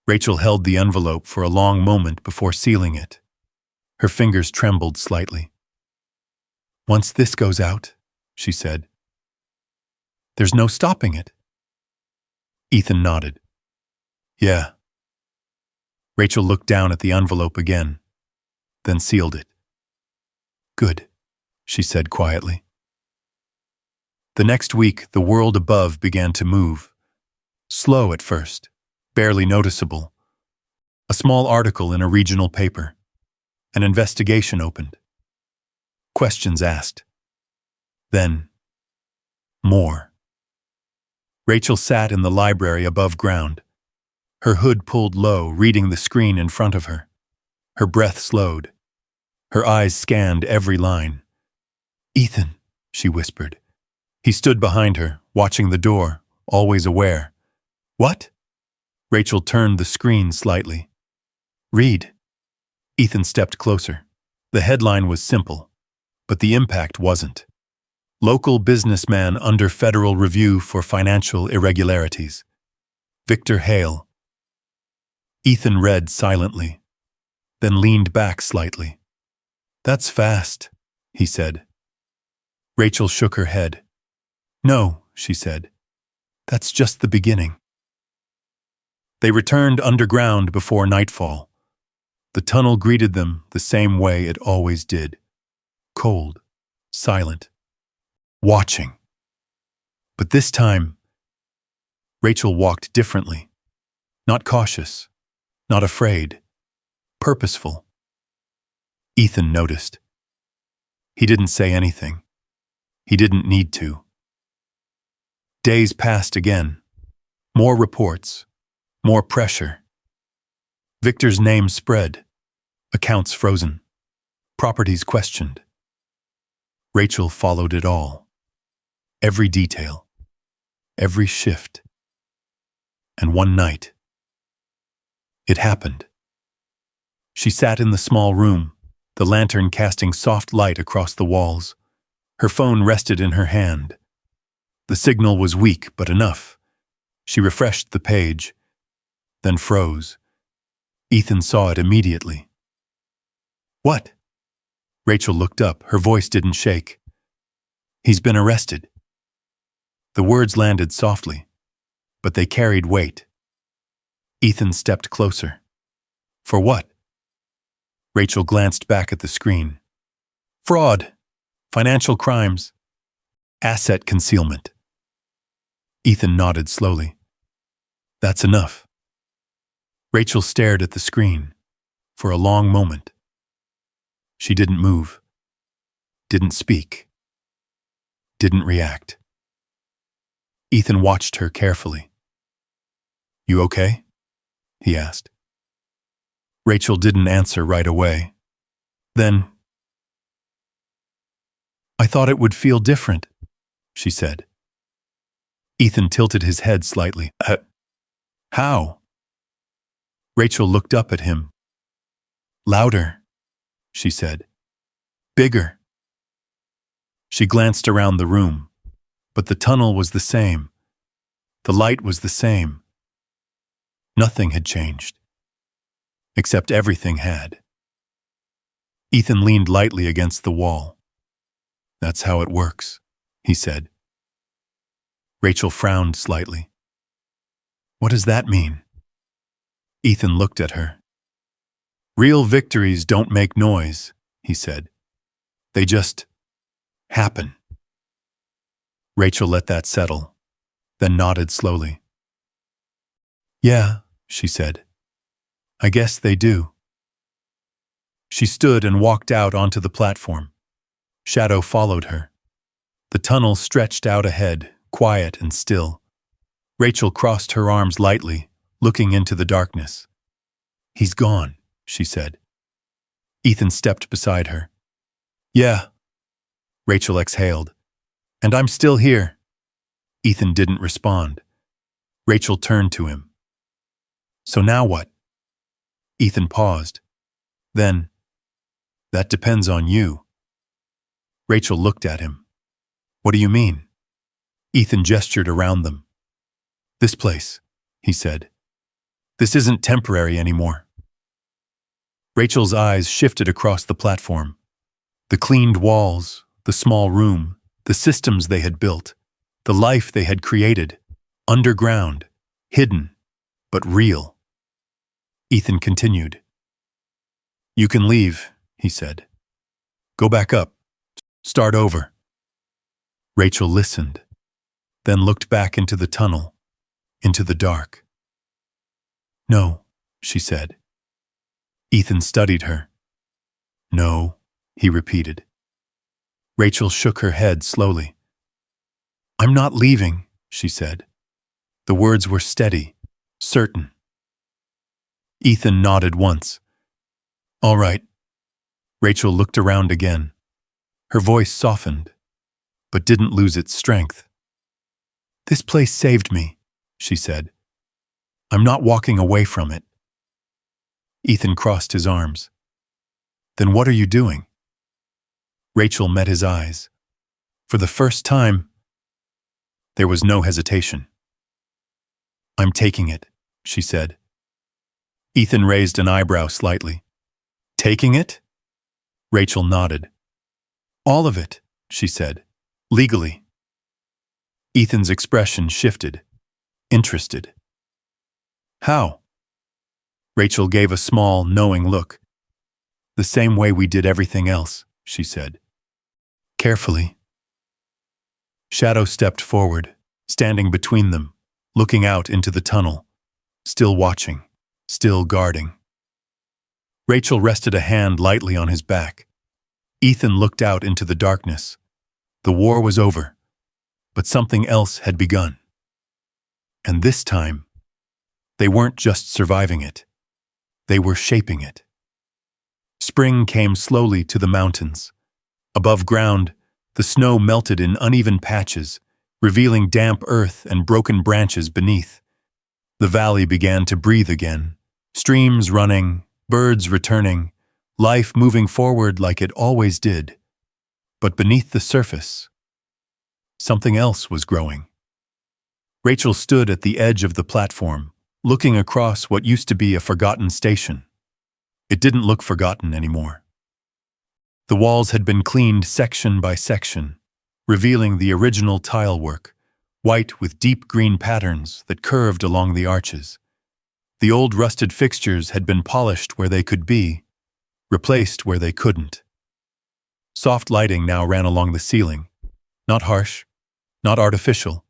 Rachel held the envelope for a long moment before sealing it. Her fingers trembled slightly. "Once this goes out," she said, "there's no stopping it." Ethan nodded. "Yeah." Rachel looked down at the envelope again, then sealed it. "Good," she said quietly. The next week, the world above began to move. Slow at first, barely noticeable. A small article in a regional paper. An investigation opened. Questions asked. Then, more. Rachel sat in the library above ground, her hood pulled low, reading the screen in front of her. Her breath slowed. Her eyes scanned every line. "Ethan," she whispered. He stood behind her, watching the door, always aware. "What?" Rachel turned the screen slightly. "Read." Ethan stepped closer. The headline was simple, but the impact wasn't. "Local businessman under federal review for financial irregularities. Victor Hale." Ethan read silently, then leaned back slightly. "That's fast," he said. Rachel shook her head. No, she said. That's just the beginning. They returned underground before nightfall. The tunnel greeted them the same way it always did. Cold, silent, watching. But this time, Rachel walked differently. Not cautious, not afraid, purposeful. Ethan noticed. He didn't say anything. He didn't need to. Days passed again. More reports, more pressure. Victor's name spread, accounts frozen, properties questioned. Rachel followed it all. Every detail, every shift. And one night, it happened. She sat in the small room, the lantern casting soft light across the walls. Her phone rested in her hand. The signal was weak, but enough. She refreshed the page, then froze. Ethan saw it immediately. What? Rachel looked up. Her voice didn't shake. He's been arrested. The words landed softly, but they carried weight. Ethan stepped closer. For what? Rachel glanced back at the screen. Fraud, financial crimes, asset concealment. Ethan nodded slowly. That's enough. Rachel stared at the screen for a long moment. She didn't move, didn't speak, didn't react. Ethan watched her carefully. You okay? He asked. Rachel didn't answer right away. Then, I thought it would feel different, she said. Ethan tilted his head slightly. How? Rachel looked up at him. Louder, she said. Bigger. She glanced around the room, but the tunnel was the same. The light was the same. Nothing had changed, except everything had. Ethan leaned lightly against the wall. That's how it works, he said. Rachel frowned slightly. What does that mean? Ethan looked at her. Real victories don't make noise, he said. They just happen. Rachel let that settle, then nodded slowly. Yeah, she said. I guess they do. She stood and walked out onto the platform. Shadow followed her. The tunnel stretched out ahead, quiet and still. Rachel crossed her arms lightly, looking into the darkness. He's gone, she said. Ethan stepped beside her. Yeah. Rachel exhaled. And I'm still here. Ethan didn't respond. Rachel turned to him. So now what? Ethan paused. Then, that depends on you. Rachel looked at him. What do you mean? Ethan gestured around them. This place, he said. This isn't temporary anymore. Rachel's eyes shifted across the platform. The cleaned walls, the small room, the systems they had built, the life they had created, underground, hidden, but real. Ethan continued. You can leave, he said. Go back up. Start over. Rachel listened, then looked back into the tunnel, into the dark. No, she said. Ethan studied her. No, he repeated. Rachel shook her head slowly. I'm not leaving, she said. The words were steady, certain. Ethan nodded once. All right. Rachel looked around again. Her voice softened, but didn't lose its strength. This place saved me, she said. I'm not walking away from it. Ethan crossed his arms. Then what are you doing? Rachel met his eyes. For the first time, there was no hesitation. I'm taking it, she said. Ethan raised an eyebrow slightly. Taking it? Rachel nodded. All of it, she said. Legally. Ethan's expression shifted. Interested. How? Rachel gave a small, knowing look. The same way we did everything else, she said. Carefully. Shadow stepped forward, standing between them, looking out into the tunnel, still watching, still guarding. Rachel rested a hand lightly on his back. Ethan looked out into the darkness. The war was over, but something else had begun. And this time, they weren't just surviving it. They were shaping it. Spring came slowly to the mountains. Above ground, the snow melted in uneven patches, revealing damp earth and broken branches beneath. The valley began to breathe again, streams running, birds returning, life moving forward like it always did. But beneath the surface, something else was growing. Rachel stood at the edge of the platform, looking across what used to be a forgotten station. It didn't look forgotten anymore. The walls had been cleaned section by section, revealing the original tile work, white with deep green patterns that curved along the arches. The old rusted fixtures had been polished where they could be, replaced where they couldn't. Soft lighting now ran along the ceiling, not harsh, not artificial,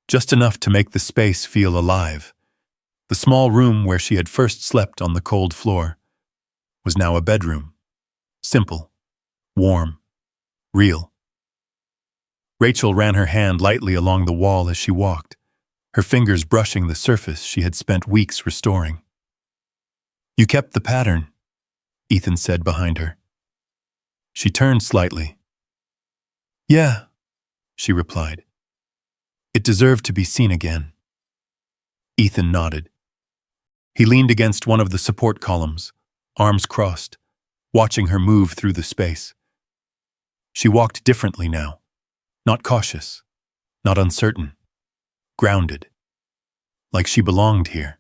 just enough to make the space feel alive. The small room where she had first slept on the cold floor was now a bedroom. Simple, warm, real. Rachel ran her hand lightly along the wall as she walked, her fingers brushing the surface she had spent weeks restoring. "You kept the pattern," Ethan said behind her. She turned slightly. "Yeah," she replied. "It deserved to be seen again." Ethan nodded. He leaned against one of the support columns, arms crossed, watching her move through the space. She walked differently now, not cautious, not uncertain, grounded, like she belonged here.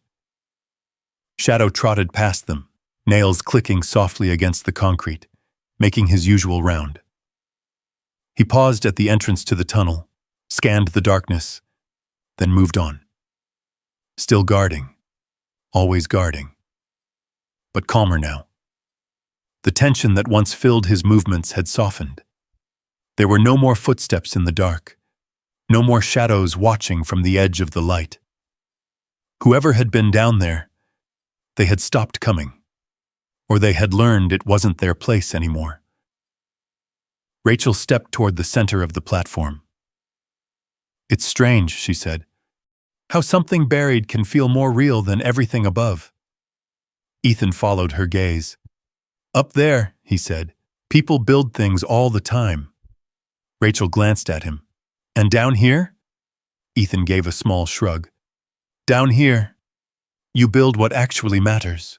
Shadow trotted past them, nails clicking softly against the concrete, making his usual round. He paused at the entrance to the tunnel, scanned the darkness, then moved on. Still guarding, always guarding, but calmer now. The tension that once filled his movements had softened. There were no more footsteps in the dark, no more shadows watching from the edge of the light. Whoever had been down there, they had stopped coming, or they had learned it wasn't their place anymore. Rachel stepped toward the center of the platform. "It's strange," she said, "how something buried can feel more real than everything above." Ethan followed her gaze. "Up there," he said, "people build things all the time." Rachel glanced at him. "And down here?" Ethan gave a small shrug. "Down here, you build what actually matters."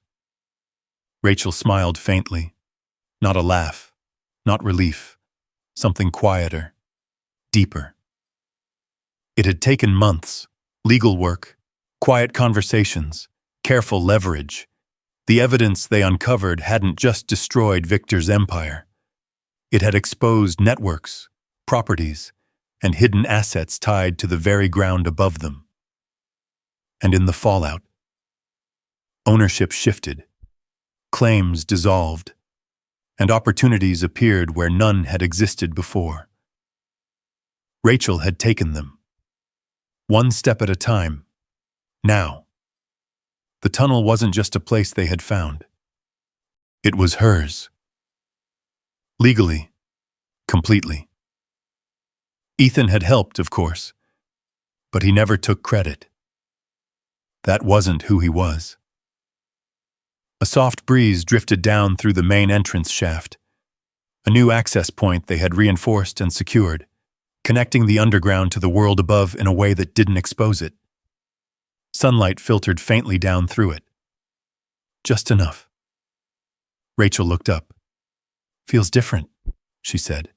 Rachel smiled faintly. Not a laugh, not relief, something quieter, deeper. It had taken months, legal work, quiet conversations, careful leverage. The evidence they uncovered hadn't just destroyed Victor's empire. It had exposed networks, properties, and hidden assets tied to the very ground above them. And in the fallout, ownership shifted, claims dissolved, and opportunities appeared where none had existed before. Rachel had taken them, one step at a time. Now, the tunnel wasn't just a place they had found. It was hers. Legally, completely. Ethan had helped, of course, but he never took credit. That wasn't who he was. A soft breeze drifted down through the main entrance shaft, a new access point they had reinforced and secured, connecting the underground to the world above in a way that didn't expose it. Sunlight filtered faintly down through it. Just enough. Rachel looked up. "Feels different," she said.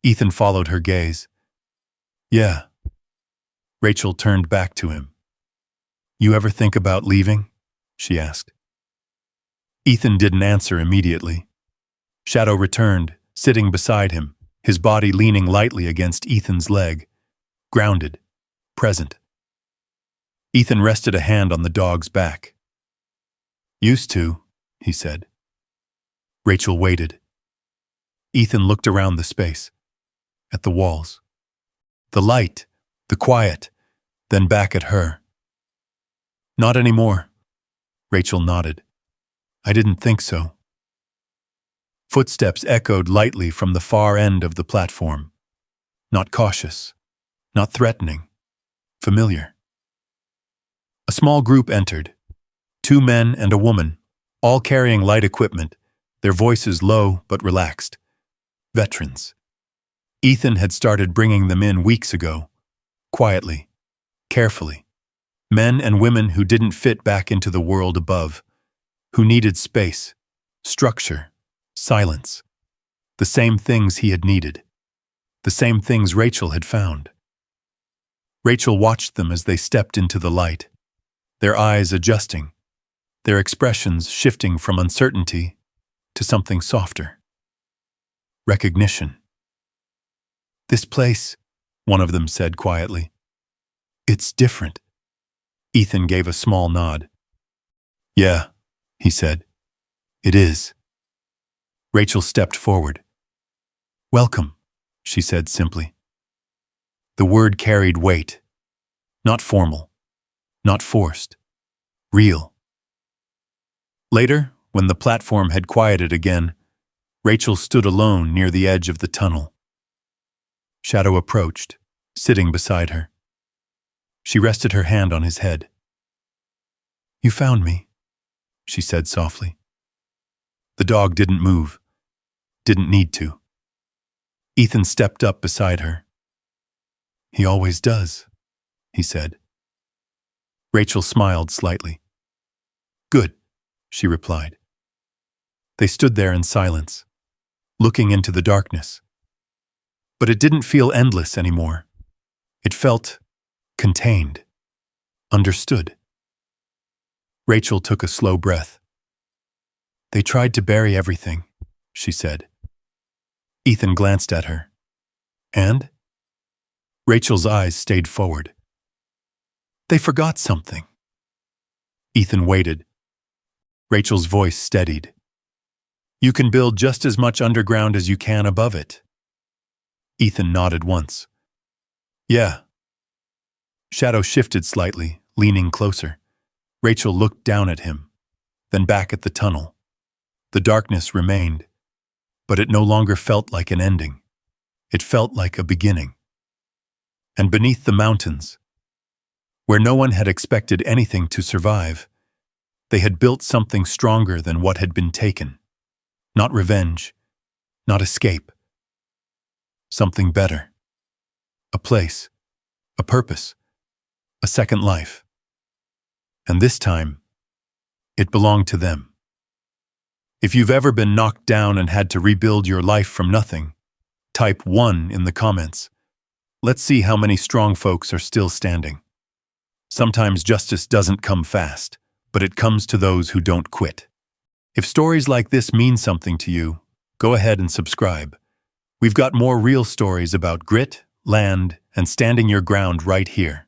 Ethan followed her gaze. "Yeah." Rachel turned back to him. "You ever think about leaving?" she asked. Ethan didn't answer immediately. Shadow returned, sitting beside him, his body leaning lightly against Ethan's leg. grounded, present. Ethan rested a hand on the dog's back. "Used to," he said. Rachel waited. Ethan looked around the space, at the walls, the light, the quiet, then back at her. "Not anymore," Rachel nodded. "I didn't think so." Footsteps echoed lightly from the far end of the platform. Not cautious, not threatening, familiar. A small group entered. 2 men and a woman, all carrying light equipment, their voices low but relaxed. Veterans. Ethan had started bringing them in weeks ago, quietly, carefully. Men and women who didn't fit back into the world above, who needed space, structure, silence. The same things he had needed. The same things Rachel had found. Rachel watched them as they stepped into the light, their eyes adjusting, their expressions shifting from uncertainty to something softer. Recognition. "This place," one of them said quietly. "It's different." Ethan gave a small nod. "Yeah," he said. "It is." Rachel stepped forward. "Welcome," she said simply. The word carried weight. Not formal, not forced, real. Later, when the platform had quieted again, Rachel stood alone near the edge of the tunnel. Shadow approached, sitting beside her. She rested her hand on his head. "You found me," she said softly. The dog didn't move, didn't need to. Ethan stepped up beside her. "He always does," he said. Rachel smiled slightly. "Good," she replied. They stood there in silence, looking into the darkness. But it didn't feel endless anymore. It felt contained, understood. Rachel took a slow breath. "They tried to bury everything," she said. Ethan glanced at her. "And?" Rachel's eyes stayed forward. "They forgot something." Ethan waited. Rachel's voice steadied. "You can build just as much underground as you can above it." Ethan nodded once. "Yeah." Shadow shifted slightly, leaning closer. Rachel looked down at him, then back at the tunnel. The darkness remained, but it no longer felt like an ending. It felt like a beginning. And beneath the mountains, where no one had expected anything to survive, they had built something stronger than what had been taken. Not revenge, not escape. Something better. A place, a purpose, a second life. And this time, it belonged to them. If you've ever been knocked down and had to rebuild your life from nothing, type 1 in the comments. Let's see how many strong folks are still standing. Sometimes justice doesn't come fast, but it comes to those who don't quit. If stories like this mean something to you, go ahead and subscribe. We've got more real stories about grit, land, and standing your ground right here.